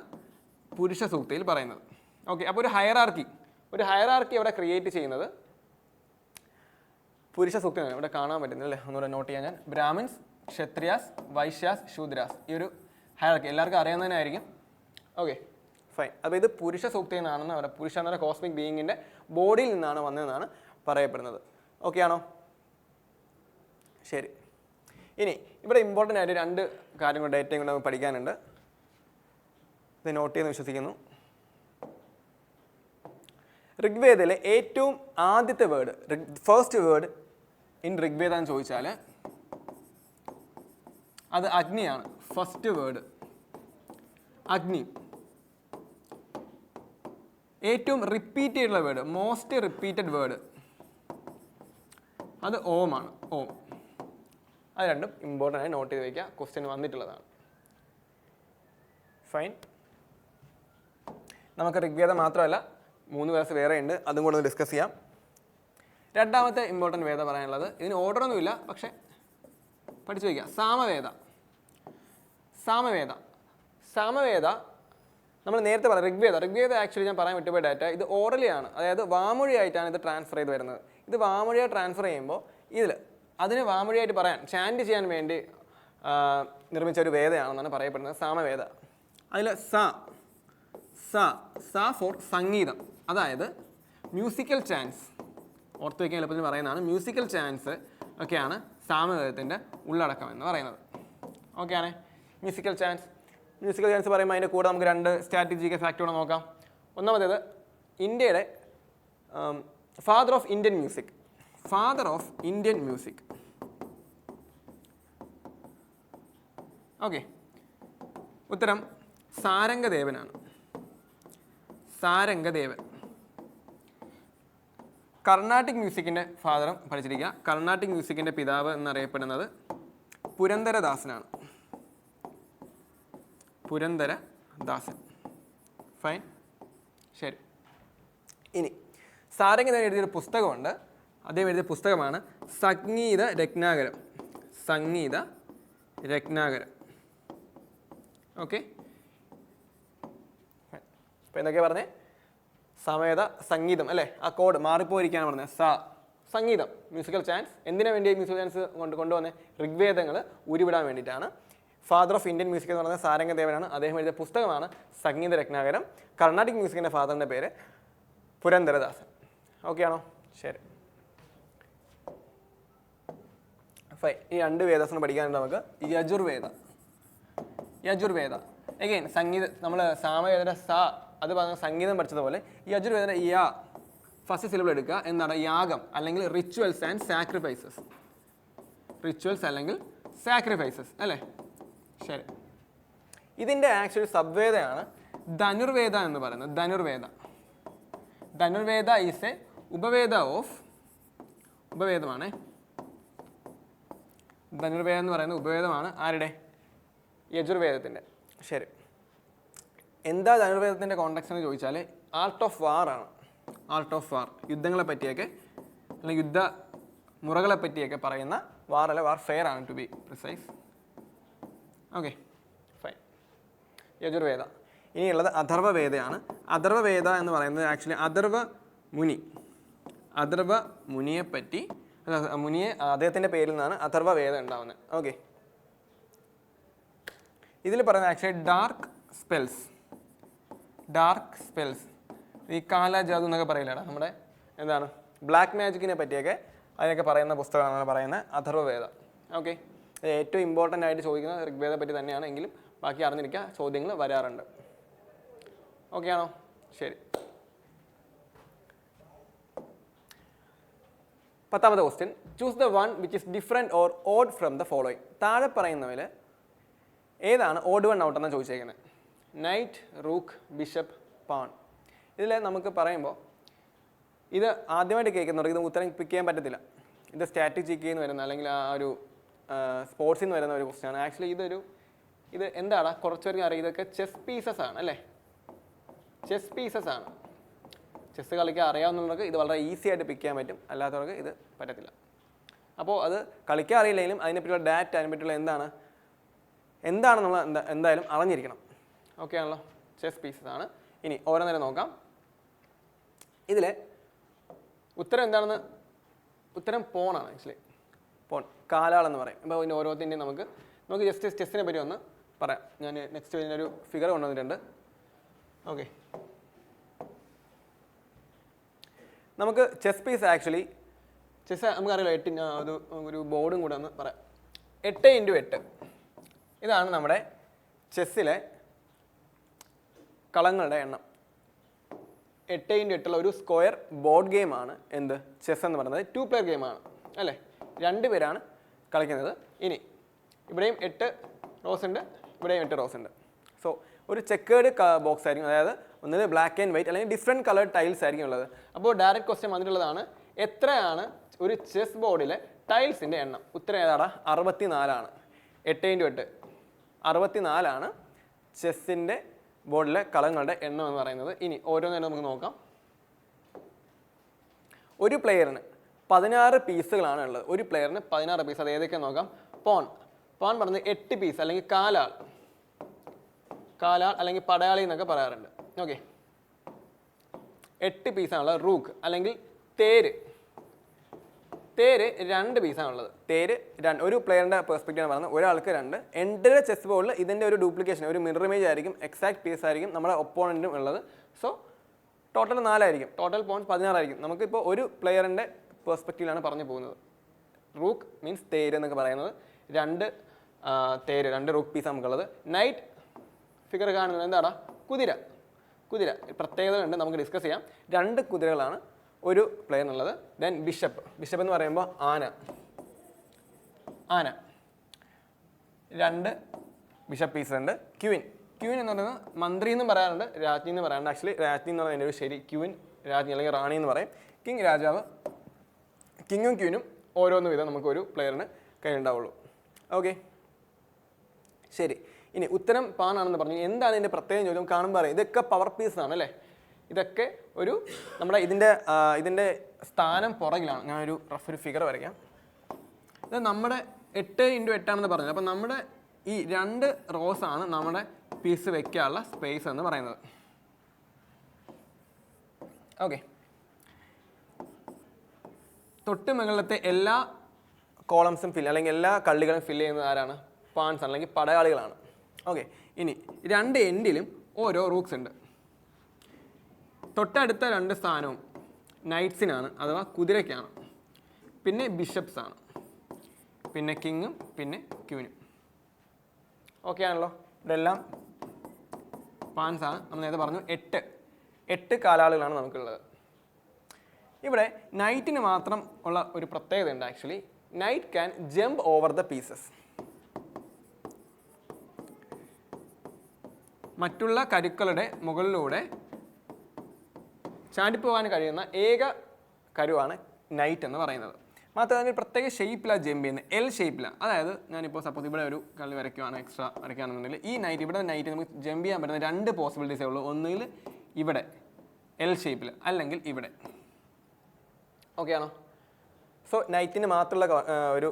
പുരുഷ സൂക്തയിൽ പറയുന്നത്. ഓക്കെ, അപ്പോൾ ഒരു ഹയറാർക്കി അവിടെ ക്രിയേറ്റ് ചെയ്യുന്നത് പുരുഷ സൂക്തമാണ്. ഇവിടെ കാണാൻ പറ്റുന്നില്ല, ഒന്നുകൂടെ നോട്ട് ചെയ്യാൻ ഞാൻ. ബ്രാഹ്മിൻസ്, ക്ഷത്രിയാസ്, വൈശ്യാസ്, ശൂദ്രാസ്, ഈ ഒരു ഹയറാർക്കി എല്ലാവർക്കും അറിയാവുന്നതിനായിരിക്കും. Okay fine. അപ്പോൾ ഇത് പുരുഷ സൂക്തയിൽ നിന്നാണെന്ന് പറയുന്നത്. പുരുഷ എന്ന കോസ്മിക് ബീയിങ്ങിൻ്റെ ബോഡിയിൽ നിന്നാണ് വന്നതെന്നാണ് പറയപ്പെടുന്നത്. ഓക്കെ ആണോ? ശരി. ഇനി ഇവിടെ ഇമ്പോർട്ടൻ്റ് ആയിട്ട് 2 കാര്യങ്ങൾ ഡേറ്റയും കൂടെ നമുക്ക് പഠിക്കാനുണ്ട്. ഇത് നോട്ട് ചെയ്യുന്ന വിശ്വസിക്കുന്നു. ഋഗ്വേദയിലെ ഏറ്റവും ആദ്യത്തെ word, first word in Rigveda എന്ന് ചോദിച്ചാൽ അത് അഗ്നിയാണ്. ഫസ്റ്റ് വേർഡ് അഗ്നി. ഏറ്റവും റിപ്പീറ്റ് ചെയ്തിട്ടുള്ള വേർഡ്, മോസ്റ്റ് റിപ്പീറ്റഡ് വേർഡ്, അത് ഓമാണ്. ഓം. അത് രണ്ടും ഇമ്പോർട്ടൻ്റ് ആയി നോട്ട് ചെയ്ത് വയ്ക്കുക, ക്വസ്റ്റ്യൻ വന്നിട്ടുള്ളതാണ്. ഫൈൻ. നമുക്ക് ഋഗ്വേദം മാത്രമല്ല 3 വേഴ്സ് വേറെ ഉണ്ട്, അതും കൂടെ ഒന്ന് ഡിസ്കസ് ചെയ്യാം. രണ്ടാമത്തെ ഇമ്പോർട്ടൻ്റ് വേദ പറയാനുള്ളത്, ഇതിന് ഓർഡറൊന്നുമില്ല പക്ഷെ പഠിച്ചു വയ്ക്കുക. സാമവേദ നമ്മൾ നേരത്തെ പറയാം. ഋഗ്വേദ ആക്ച്വലി ഞാൻ പറയാൻ വിട്ടുപോയ ഡാറ്റ, ഇത് ഓറലി ആണ്. അതായത് വാമൊഴിയായിട്ടാണ് ഇത് ട്രാൻസ്ഫർ ചെയ്ത് വരുന്നത്. ഇത് വാമൊഴിയായി ട്രാൻസ്ഫർ ചെയ്യുമ്പോൾ അതിന് വാമൊഴിയായിട്ട് പറയാൻ, ചാൻറ്റ് ചെയ്യാൻ വേണ്ടി നിർമ്മിച്ച ഒരു വേദയാണെന്നാണ് പറയപ്പെടുന്നത് സാമവേദ. അതിൽ സ ഫോർ സംഗീതം, അതായത് മ്യൂസിക്കൽ ചാൻസ്. ഓർത്ത് വയ്ക്കാൻ എളുപ്പത്തിൽ പറയുന്നതാണ്. മ്യൂസിക്കൽ ചാൻസ് ഒക്കെയാണ് സാമവേദത്തിൻ്റെ ഉള്ളടക്കം എന്ന് പറയുന്നത്. ഓക്കെ ആണ്. മ്യൂസിക്കൽ ചാൻസ് പറയുമ്പോൾ അതിൻ്റെ കൂടെ നമുക്ക് 2 സ്ട്രാറ്റജിക്കൽ ഫാക്ടോടെ നോക്കാം. ഒന്നാമത്തേത് ഇന്ത്യയുടെ father of Indian music. Okay, ഉത്തരം സാരംഗദേവനാണ്. കർണാട്ടിക് മ്യൂസിക്കിൻ്റെ ഫാദറും പഠിച്ചിരിക്കുക. കർണാട്ടിക് മ്യൂസിക്കിൻ്റെ പിതാവ് എന്നറിയപ്പെടുന്നത് പുരന്ദരദാസനാണ്. ഫൈൻ. ശരി. ഇനി സാരംഗദേവൻ എഴുതിയൊരു പുസ്തകമുണ്ട്. അദ്ദേഹം എഴുതിയ പുസ്തകമാണ് സംഗീത രത്നാകരം. ഓക്കെ, അപ്പോൾ എന്തൊക്കെയാണ് പറഞ്ഞേ? സമേത സംഗീതം അല്ലേ, ആ കോഡ് മാറിപ്പോയിരിക്കാണ് പറഞ്ഞത്. സംഗീതം, മ്യൂസിക്കൽ ചാൻസ്. എന്തിനു വേണ്ടി മ്യൂസിക്കൽ ചാൻസ് കൊണ്ടുവന്നേ? ഋഗ്വേദങ്ങൾ ഉരുവിടാൻ വേണ്ടിയിട്ടാണ്. ഫാദർ ഓഫ് ഇന്ത്യൻ മ്യൂസിക് എന്ന് പറയുന്നത് സാരംഗദേവനാണ്. അദ്ദേഹം എഴുതിയ പുസ്തകമാണ് സംഗീത രത്നാകരം. കർണാട്ടിക് മ്യൂസിക്കിൻ്റെ ഫാദറിൻ്റെ പേര് പുരന്ദരദാസൻ. ഓക്കെ ആണോ? ശരി. ഫൈൻ. ഈ 2 വേദാസം പഠിക്കാനുണ്ട് നമുക്ക്. യജുർവേദ അഗെയിൻ നമ്മൾ സാമവേദന അത് പറഞ്ഞ സംഗീതം പഠിച്ചതുപോലെ യജുർവേദന ഫസ്റ്റ് സിലബിൾ എടുക്കുക. എന്താണ്? യാഗം അല്ലെങ്കിൽ റിച്വൽസ് ആൻഡ് സാക്രിഫൈസസ് അല്ലേ? ശരി. ഇതിൻ്റെ ആക്ച്വലി സബ്വേദയാണ് ധനുർവേദ എന്ന് പറയുന്നത്. ധനുർവേദ ഈസ് എ ഉപവേദമാണ്. ധനുർവേദം എന്ന് പറയുന്നത് ഉപവേദമാണ്. ആരുടെ? യജുർവേദത്തിൻ്റെ. ശരി. എന്താ ധനുർവേദത്തിൻ്റെ കോണ്ടെക്സ്റ്റ് എന്ന് ചോദിച്ചാൽ ആർട്ട് ഓഫ് വാർ ആണ്. യുദ്ധങ്ങളെ പറ്റിയൊക്കെ അല്ലെങ്കിൽ യുദ്ധ മുറകളെ പറ്റിയൊക്കെ പറയുന്ന വാർ ഫെയർ ആണ്, to be precise. Okay fine. Yajurveda. ഇനിയുള്ളത് അഥർവവേദയാണ്. അഥർവവേദ എന്ന് പറയുന്നത് ആക്ച്വലി അഥർവ അഥർവ മുനിയെപ്പറ്റി, മുനിയെ അദ്ദേഹത്തിൻ്റെ പേരിൽ നിന്നാണ് അഥർവ വേദം ഉണ്ടാവുന്നത്. ഓക്കെ, ഇതിൽ പറയുന്നത് ആക്ച്വലി ഡാർക്ക് സ്പെൽസ് ഈ കാല ജാദു എന്നൊക്കെ പറയില്ലടാ, നമ്മുടെ എന്താണ് ബ്ലാക്ക് മാജിക്കിനെ പറ്റിയൊക്കെ അതിനൊക്കെ പറയുന്ന പുസ്തകമാണ് പറയുന്നത് അഥർവവേദ. ഓക്കെ, ഏറ്റവും ഇമ്പോർട്ടൻ്റ് ആയിട്ട് ചോദിക്കുന്ന ഋഗ്വേദത്തെ പറ്റി തന്നെയാണ്, എങ്കിലും ബാക്കി അറിഞ്ഞിരിക്കുക, ചോദ്യങ്ങൾ വരാറുണ്ട്. ഓക്കെ ആണോ? ശരി. 10ാമത്തെ question, choose the one which is different or odd from the following. താഴെ പറയുന്നവർ ഏതാണ് ഓഡ് വൺ ഔട്ട് എന്നാണ് ചോദിച്ചേക്കുന്നത്? Knight, rook, bishop, pawn. ഇതിൽ നമുക്ക് പറയുമ്പോൾ ഇത് ആദ്യമായിട്ട് കേൾക്കുന്നവർക്ക് ഇത് ഉത്തരം പിക്ക് ചെയ്യാൻ പറ്റത്തില്ല. ഇത് സ്റ്റാറ്റിസ്റ്റിക്കിൽ നിന്ന് വരുന്ന അല്ലെങ്കിൽ ആ ഒരു സ്പോർട്സിൽ നിന്ന് വരുന്ന ഒരു ക്വസ്റ്റ്യൻ ആണ്. ആക്ച്വലി ഇത് എന്താണ് കുറച്ച് പേർക്ക് അറിയാം, ഇതൊക്കെ ചെസ് പീസസ് ആണ് അല്ലേ, ചെസ് പീസസ് ആണ്. ചെസ് കളിക്കാൻ അറിയാവുന്നവർക്ക് ഇത് വളരെ ഈസി ആയിട്ട് പിക്ക് ചെയ്യാൻ പറ്റും, അല്ലാത്തവർക്ക് ഇത് പറ്റത്തില്ല. അപ്പോൾ അത് കളിക്കാൻ അറിയില്ലെങ്കിലും അതിനെപ്പറ്റിയുള്ള ഡാറ്റ, അതിനെപ്പറ്റിയുള്ള എന്താണ് നമ്മൾ എന്തായാലും അറിഞ്ഞിരിക്കണം. ഓക്കെ ആണല്ലോ, ചെസ് പീസസ് ആണ്. ഇനി ഓരോന്നേരം നോക്കാം. ഇതിൽ ഉത്തരം എന്താണെന്ന്, ഉത്തരം പോണാണ് ആക്ച്വലി, പോൺ, കാലാളെന്ന് പറയും. അപ്പോൾ ഇതിൻ്റെ ഓരോത്തിൻ്റെയും നമുക്ക് ജസ്റ്റ് ചെസ്സിനെ പറ്റി ഒന്ന് പറയാം. ഞാൻ നെക്സ്റ്റ് ഇതിനൊരു ഫിഗർ കൊണ്ടുവന്നിട്ടുണ്ട്. ഓക്കെ, നമുക്ക് ചെസ് പീസ് ആക്ച്വലി ചെസ് നമുക്കറിയില്ല, ഒരു ബോർഡും കൂടെ ഒന്ന് പറയാം. 8x8 ഇതാണ് നമ്മുടെ ചെസ്സിലെ കളങ്ങളുടെ എണ്ണം. 8x8 ഒരു സ്ക്വയർ ബോർഡ് ഗെയിമാണ് എന്ത്, ചെസ് എന്ന് പറയുന്നത്. 2 പ്ലെയർ ഗെയിമാണ് അല്ലേ, 2 പേരാണ് കളിക്കുന്നത്. ഇനി ഇവിടെയും 8 റോസ് ഉണ്ട്, ഇവിടെയും 8 റോസ് ഉണ്ട്. സോ ഒരു ചെക്കേർഡ് ബോക്സ് ആയിരിക്കും, അതായത് ഒന്നിൽ ബ്ലാക്ക് ആൻഡ് വൈറ്റ് അല്ലെങ്കിൽ ഡിഫറെൻറ്റ് കളേർഡ് ടൈൽസ് ആയിരിക്കും ഉള്ളത്. അപ്പോൾ ഡയറക്റ്റ് ക്വസ്റ്റ്യൻ വന്നിട്ടുള്ളതാണ്, എത്രയാണ് ഒരു ചെസ് ബോർഡിലെ ടൈൽസിൻ്റെ എണ്ണം? ഉത്തരം ഏതാടാ? 64ആണ്. 8x8 64ആണ് ചെസ്സിൻ്റെ ബോർഡിലെ കളങ്ങളുടെ എണ്ണം എന്ന് പറയുന്നത്. ഇനി ഓരോന്നേരം നമുക്ക് നോക്കാം. ഒരു പ്ലെയറിന് 16 പീസുകളാണ് ഉള്ളത്. ഒരു പ്ലെയറിന് 16 പീസ്. അത് ഏതൊക്കെയാണ് നോക്കാം. പോൺ പറഞ്ഞത് 8 പീസ് അല്ലെങ്കിൽ കാലാൾ അല്ലെങ്കിൽ പടയാളി എന്നൊക്കെ പറയാറുണ്ട്. ഓക്കെ, 8 പീസാണുള്ളത്. റൂക്ക് അല്ലെങ്കിൽ തേര് 2 പീസാണുള്ളത്. തേര് ഒരു പ്ലെയറിൻ്റെ പെർസ്പെക്റ്റീവ് ആണ് പറയുന്നത്, ഒരാൾക്ക് 2. എൻ്റെ ചെസ് ബോർഡിൽ ഇതിൻ്റെ ഒരു ഡ്യൂപ്ലിക്കേഷൻ, ഒരു മിറർ ഇമേജ് ആയിരിക്കും, എക്സാക്ട് പീസ് ആയിരിക്കും നമ്മുടെ ഒപ്പോണൻറ്റും ഉള്ളത്. സോ ടോട്ടൽ 4 ആയിരിക്കും. ടോട്ടൽ പോയിന്റ് 16 ആയിരിക്കും. നമുക്കിപ്പോൾ ഒരു പ്ലെയറിൻ്റെ പെർസ്പെക്റ്റീവിലാണ് പറഞ്ഞു പോകുന്നത്. റൂക്ക് മീൻസ് തേര് എന്നൊക്കെ പറയുന്നത്. 2 റൂക്ക് പീസ് നമുക്കുള്ളത്. നൈറ്റ് ഫിഗർ കാണുന്നത് എന്താടാ? കുതിര. പ്രത്യേകത ഉണ്ട്, നമുക്ക് ഡിസ്കസ് ചെയ്യാം. 2 കുതിരകളാണ് ഒരു പ്ലെയറിനുള്ളത്. ദെൻ ബിഷപ്പ് എന്ന് പറയുമ്പോൾ ആന 2 ബിഷപ്പ് പീസ് ഉണ്ട്. ക്യൂൻ എന്ന് പറയുന്നത് മന്ത്രി എന്നും പറയാറുണ്ട്, രാജ്ഞി എന്ന് പറയാറുണ്ട്. ആക്ച്വലി രാജ്ഞി എന്ന് പറയുന്നത് ഒരു ശരി, ക്യൂൻ രാജ്ഞി അല്ലെങ്കിൽ റാണി എന്ന് പറയും. കിങ് രാജാവ്. കിങ്ങും ക്യൂനും ഓരോന്ന് വിധം നമുക്ക് ഒരു പ്ലെയറിന് കയ്യിലുണ്ടാവുള്ളൂ. ഓക്കെ, ശരി. ഇനി ഉത്തരം പാനാണെന്ന് പറഞ്ഞു. എന്താണ് ഇതിൻ്റെ പ്രത്യേകം ചോദ്യം? കാണുമ്പോൾ അറിയാം, ഇതൊക്കെ പവർ പീസ് ആണ് അല്ലേ. ഇതൊക്കെ നമ്മുടെ ഇതിൻ്റെ സ്ഥാനം പുറകിലാണ്. ഞാനൊരു റഫ് ഫിഗർ വരയ്ക്കാം. ഇത് നമ്മുടെ 8x8 ആണെന്ന് പറഞ്ഞത്. അപ്പം നമ്മുടെ ഈ 2 റോസാണ് നമ്മുടെ പീസ് വെക്കാനുള്ള സ്പേസ് എന്ന് പറയുന്നത്. ഓക്കെ, തൊട്ട് മുകളിലത്തെ എല്ലാ കോളംസും അല്ലെങ്കിൽ എല്ലാ കള്ളികളും ഫില്ല് ചെയ്യുന്നത് ആരാണ്? പാൻസ് അല്ലെങ്കിൽ പടയാളികളാണ്. ഓക്കെ, ഇനി 2 എൻഡിലും ഓരോ റൂക്സ് ഉണ്ട്. തൊട്ടടുത്ത 2 സ്ഥാനവും നൈറ്റ്സിനാണ്, അഥവാ കുതിരയ്ക്കാണ്. പിന്നെ ബിഷപ്സ് ആണ്, പിന്നെ കിങ്ങും പിന്നെ ക്യൂനും. ഓക്കെ ആണല്ലോ. ഇതെല്ലാം പാൻസ് ആണ്. നമ്മൾ നേരത്തെ പറഞ്ഞു 8 കാലാളുകളാണ് നമുക്കുള്ളത്. ഇവിടെ നൈറ്റിന് മാത്രം ഉള്ള ഒരു പ്രത്യേകത ഉണ്ട്. Actually night can jump over the pieces. മറ്റുള്ള കരുക്കളുടെ മുകളിലൂടെ ചാടിപ്പോകാൻ കഴിയുന്ന ഏക കരുവാണ് നൈറ്റ് എന്ന് പറയുന്നത്. മാത്രമല്ല പ്രത്യേക ഷേപ്പിലാണ് ജമ്പ് ചെയ്യുന്നത്, എൽ ഷേപ്പിലാണ്. അതായത് ഞാനിപ്പോൾ സപ്പോസ് ഇവിടെ ഒരു കളി വരയ്ക്കുവാണ്, എക്സ്ട്രാ വരയ്ക്കുകയാണെന്നുണ്ടെങ്കിൽ ഈ നൈറ്റ് നമുക്ക് ജമ്പ് ചെയ്യാൻ പറ്റുന്ന 2 പോസിബിലിറ്റീസേ ഉള്ളൂ. ഒന്നുകിൽ ഇവിടെ എൽ ഷേപ്പിൽ, അല്ലെങ്കിൽ ഇവിടെ. ഓക്കെ ആണോ? സോ നൈറ്റിന് മാത്രമുള്ള ഒരു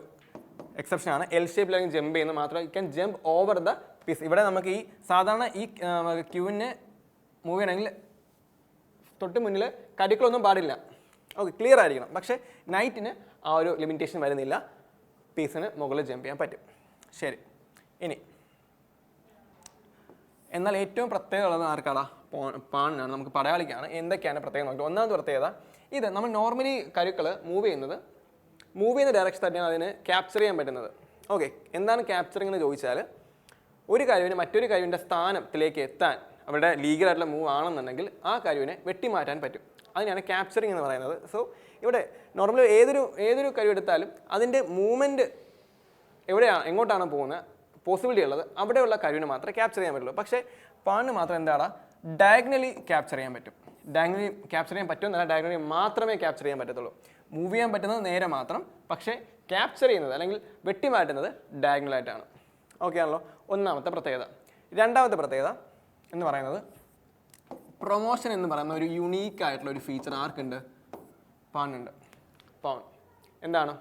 എക്സെപ്ഷനാണ് എൽ ഷേപ്പിലേക്ക് ജമ്പ് ചെയ്യുന്നത്. മാത്രമല്ല it can jump over the piece. ഇവിടെ നമുക്ക് ഈ സാധാരണ ഈ ക്യൂവിനെ മൂവ് ചെയ്യണമെങ്കിൽ തൊട്ട് മുന്നിൽ കരുക്കളൊന്നും പാടില്ല. ഓക്കെ, ക്ലിയർ ആയിരിക്കണം. പക്ഷേ നൈറ്റിന് ആ ഒരു ലിമിറ്റേഷൻ വരുന്നില്ല, പീസിന് മുകളിൽ ജമ്പ് ചെയ്യാൻ പറ്റും. ശരി, ഇനി എന്നാൽ ഏറ്റവും പ്രത്യേകത ഉള്ളത് ആർക്കാടാ? പാണിനാണ്, നമുക്ക് പടയാളിക്കാണ്. എന്തൊക്കെയാണ് പ്രത്യേകം നോക്കുക. ഒന്നാമത് പ്രത്യേകത, ഇത് നമ്മൾ നോർമലി കരുക്കൾ മൂവ് ചെയ്യുന്ന ഡയറക്ഷൻ തന്നെയാണ് അതിന് ക്യാപ്ചർ ചെയ്യാൻ പറ്റുന്നത്. ഓക്കെ, എന്താണ് ക്യാപ്ചറിംഗ് എന്ന് ചോദിച്ചാൽ, ഒരു കരുവിന് മറ്റൊരു കരുവിൻ്റെ സ്ഥാനത്തിലേക്ക് എത്താൻ അവരുടെ ലീഗലായിട്ടുള്ള മൂവ് ആണെന്നുണ്ടെങ്കിൽ ആ കരുവിനെ വെട്ടിമാറ്റാൻ പറ്റും. അതിനാണ് ക്യാപ്ചറിംഗ് എന്ന് പറയുന്നത്. സോ ഇവിടെ നോർമലി ഏതൊരു കരുവ് എടുത്താലും അതിൻ്റെ മൂവ്മെൻറ്റ് എങ്ങോട്ടാണ് പോകുന്നത് പോസിബിലിറ്റി ഉള്ളത്, അവിടെയുള്ള കരുവിന് മാത്രമേ ക്യാപ്ചർ ചെയ്യാൻ പറ്റുള്ളൂ. പക്ഷേ പാണിന് മാത്രം എന്താണ്, ഡയഗണലി ക്യാപ്ചർ ചെയ്യാൻ പറ്റും. ഡയഗണലി ക്യാപ്ചർ ചെയ്യാൻ പറ്റുമെന്നല്ല, ഡയഗണലി മാത്രമേ ക്യാപ്ചർ ചെയ്യാൻ പറ്റത്തുള്ളൂ. മൂവ് ചെയ്യാൻ പറ്റുന്നത് നേരെ മാത്രം, പക്ഷേ ക്യാപ്ചർ ചെയ്യുന്നത് അല്ലെങ്കിൽ വെട്ടിമാറ്റുന്നത് ഡയഗണലായിട്ടാണ്. ഓക്കെ ആണല്ലോ, ഒന്നാമത്തെ പ്രത്യേകത. രണ്ടാമത്തെ പ്രത്യേകത എന്ന് പറയുന്നത്, പ്രൊമോഷൻ എന്ന് പറയുന്ന ഒരു യുണീക്ക് ആയിട്ടുള്ള ഒരു ഫീച്ചർ ആർക്കുണ്ട്? പാണിനുണ്ട്. പാൺ എന്താണ്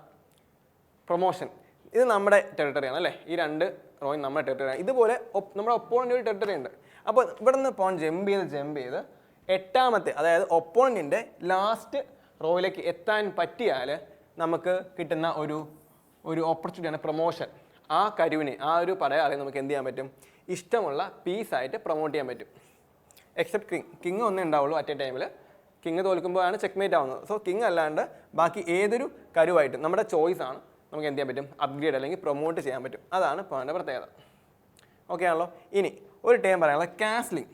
പ്രൊമോഷൻ? ഇത് നമ്മുടെ ടെറിട്ടറിയാണ് അല്ലേ, ഈ രണ്ട് റോയും നമ്മുടെ ടെറിട്ടറിയാണ്. ഇതുപോലെ നമ്മുടെ ഒപ്പോണൻ്റ് ഒരു ടെറിട്ടറി ഉണ്ട്. അപ്പോൾ ഇവിടെ നിന്ന് പോൺ ജമ്പ് ചെയ്ത് എട്ടാമത്തെ, അതായത് ഒപ്പോണൻറ്റിൻ്റെ ലാസ്റ്റ് റോയിലേക്ക് എത്താൻ പറ്റിയാൽ നമുക്ക് കിട്ടുന്ന ഒരു ഓപ്പർച്യൂണിറ്റിയാണ് പ്രൊമോഷൻ. ആ കരുവിനെ, ആ ഒരു പടയാളെ നമുക്ക് എന്ത് ചെയ്യാൻ പറ്റും? ഇഷ്ടമുള്ള പീസായിട്ട് പ്രൊമോട്ട് ചെയ്യാൻ പറ്റും. എക്സെപ്റ്റ് കിങ് ഒന്നേ ഉണ്ടാവുള്ളൂ അറ്റ് എ ടൈമിൽ. കിങ് തോൽക്കുമ്പോഴാണ് ചെക്ക്മേറ്റ് ആവുന്നത്. സോ കിങ് അല്ലാണ്ട് ബാക്കി ഏതൊരു കരുവായിട്ടും നമ്മുടെ ചോയ്സാണ്, നമുക്ക് എന്ത് ചെയ്യാൻ പറ്റും? അപ്ഗ്രേഡ് അല്ലെങ്കിൽ പ്രൊമോട്ട് ചെയ്യാൻ പറ്റും. അതാണ് പാണിൻ്റെ പ്രത്യേകത. ഓക്കെ ആണല്ലോ. ഇനി ഒരു ടൈം പറയാനുള്ളത് കാസ്ലിംഗ്.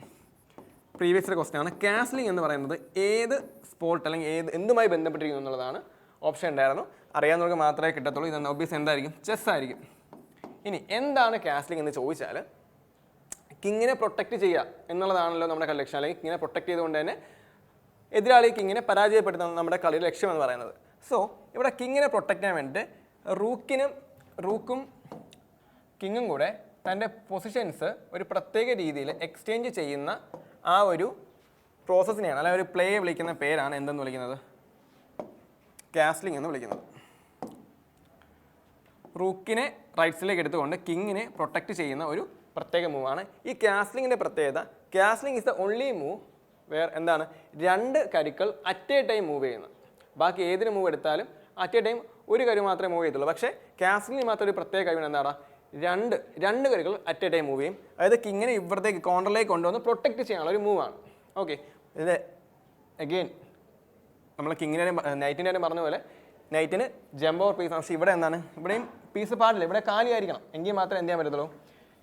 പ്രീവിയസ് ക്വസ്റ്റ്യൻ ആണ്. കാസ്ലിംഗ് എന്ന് പറയുന്നത് ഏത് സ്പോർട്ട് അല്ലെങ്കിൽ എന്തുമായി ബന്ധപ്പെട്ടിരിക്കുന്നു എന്നുള്ളതാണ്. ഓപ്ഷൻ ഉണ്ടായിരുന്നു, അറിയാവുന്നവർക്ക് മാത്രമേ കിട്ടത്തുള്ളൂ. ഇതാണ് ഒബ്വിയസ് എന്തായിരിക്കും? ചെസ് ആയിരിക്കും. ഇനി എന്താണ് കാസ്ലിംഗ് എന്ന് ചോദിച്ചാൽ, കിങ്ങിനെ പ്രൊട്ടക്റ്റ് ചെയ്യുക എന്നുള്ളതാണല്ലോ നമ്മുടെ കളി ലക്ഷ്യം. അല്ലെങ്കിൽ കിങ്ങിനെ പ്രൊട്ടക്റ്റ് ചെയ്തുകൊണ്ട് തന്നെ എതിരാളി കിങ്ങിനെ പരാജയപ്പെടുത്തുന്ന നമ്മുടെ കളിയുടെ ലക്ഷ്യം എന്ന് പറയുന്നത്. സോ ഇവിടെ കിങ്ങിനെ പ്രൊട്ടക്റ്റ് ചെയ്യാൻ വേണ്ടിയിട്ട് റൂക്കും കിങ്ങും കൂടെ തൻ്റെ പൊസിഷൻസ് ഒരു പ്രത്യേക രീതിയിൽ എക്സ്ചേഞ്ച് ചെയ്യുന്ന ആ ഒരു പ്രോസസ്സിനെയാണ്, അല്ലെങ്കിൽ ഒരു പ്ലേ വിളിക്കുന്ന പേരാണ് എന്തെന്ന് വിളിക്കുന്നത്? കാസ്ലിംഗ് എന്ന് വിളിക്കുന്നത്. റൂക്കിനെ റൈറ്റ്സിലേക്ക് എടുത്തുകൊണ്ട് കിങ്ങിനെ പ്രൊട്ടക്റ്റ് ചെയ്യുന്ന ഒരു പ്രത്യേക മൂവാണ് ഈ കാസ്ലിങ്ങിൻ്റെ പ്രത്യേകത. Castling is the only move എന്താണ്, രണ്ട് കരുക്കൾ അറ്റ് എ ടൈം മൂവ് ചെയ്യുന്നത്. ബാക്കി ഏതിന് മൂവ് എടുത്താലും അറ്റ് എ ടൈം ഒരു കരു മാത്രമേ മൂവ് ചെയ്തുള്ളൂ. പക്ഷേ കാസ്ലിംഗിന് മാത്രം ഒരു പ്രത്യേക കഴിവ് എന്താണ്, രണ്ട് കരുകൾ അറ്റ് എ ടൈം മൂവ് ചെയ്യും. അതായത് കിങ്ങിനെ ഇവിടത്തേക്ക് കോർണറിലേക്ക് കൊണ്ടുവന്ന് പ്രൊട്ടക്റ്റ് ചെയ്യാനുള്ള ഒരു മൂവാണ്. ഓക്കെ, ഇത് അഗെയിൻ നമ്മൾ കിങ്ങിനെ നൈറ്റിൻ്റെ പറഞ്ഞ പോലെ നൈറ്റിന് ജമ്പ് ഓവർ പീസ്. പക്ഷേ ഇവിടെ എന്താണ്, ഇവിടെയും പീസ് പാടില്ല, ഇവിടെ കാലിയായിരിക്കണം. എങ്കിൽ മാത്രമേ എന്ത് ചെയ്യാൻ പറ്റത്തുള്ളൂ?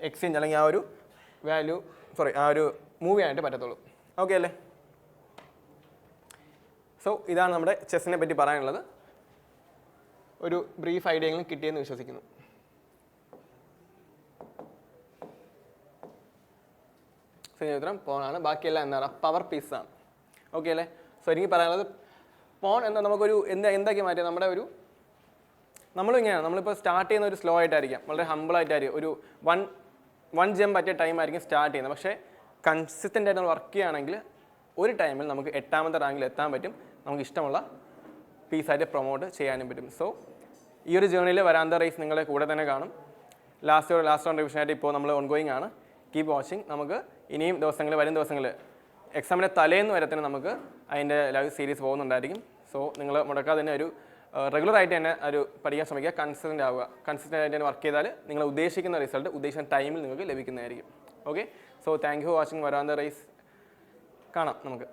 എക്സ്ചേഞ്ച് അല്ലെങ്കിൽ ആ ഒരു മൂവ് ചെയ്യാനായിട്ട് പറ്റത്തുള്ളൂ. ഓക്കെ അല്ലേ? സോ ഇതാണ് നമ്മുടെ ചെസ്സിനെ പറ്റി പറയാനുള്ളത്. ഒരു ബ്രീഫ് ഐഡിയകളും കിട്ടിയെന്ന് വിശ്വസിക്കുന്നു. ഉത്തരം പോണാണ്. ബാക്കിയെല്ലാം എന്താണ്, പവർ പീസാണ്. ഓക്കെ അല്ലേ? സോ എനിക്ക് പറയാനുള്ളത്, പോൺ എന്താ നമുക്കൊരു എന്താക്കി മാറ്റിയത്, നമ്മുടെ നമ്മളും ഇങ്ങനെയാണ്. നമ്മളിപ്പോൾ സ്റ്റാർട്ട് ചെയ്യുന്ന ഒരു സ്ലോ ആയിട്ടായിരിക്കാം, വളരെ ഹമ്പിളായിട്ടായിരിക്കും, ഒരു വൺ ജമ്പ് പറ്റിയ ടൈം ആയിരിക്കും സ്റ്റാർട്ട് ചെയ്യുന്നത്. പക്ഷേ കൺസിസ്റ്റൻ്റ് ആയിട്ട് നമ്മൾ വർക്ക് ചെയ്യുകയാണെങ്കിൽ ഒരു ടൈമിൽ നമുക്ക് 8ാമത്തെ റാങ്കിൽ എത്താൻ പറ്റും. നമുക്ക് ഇഷ്ടമുള്ള പീസായിട്ട് പ്രൊമോട്ട് ചെയ്യാനും പറ്റും. സോ ഈ ഒരു ജേർണിയിൽ വരാന്ത റേസ് നിങ്ങളെ കൂടെ തന്നെ കാണും. ലാസ്റ്റ് റൗണ്ട് റിവിഷനായിട്ട് ഇപ്പോൾ നമ്മൾ ഓൺഗോയിങ് ആണ്. Keep watching. നമുക്ക് ഇനിയും വരും ദിവസങ്ങളിൽ എക്സാമിൻ്റെ തലേന്ന് വരെ തന്നെ നമുക്ക് അതിൻ്റെ ലൈവ് സീരീസ് പോകുന്നുണ്ടായിരിക്കും. സോ നിങ്ങൾ മുടക്കാതെ തന്നെ റെഗുലറായിട്ട് തന്നെ പഠിക്കാൻ ശ്രമിക്കുക. കൺസിസ്റ്റൻ്റ് ആയിട്ട് തന്നെ വർക്ക് ചെയ്താൽ നിങ്ങൾ ഉദ്ദേശിക്കുന്ന റിസൾട്ട് ഉദ്ദേശിക്കുന്ന ടൈമിൽ നിങ്ങൾക്ക് ലഭിക്കുന്നതായിരിക്കും. Okay, so thank you for watching Veranda Race. കാണാം നമുക്ക്.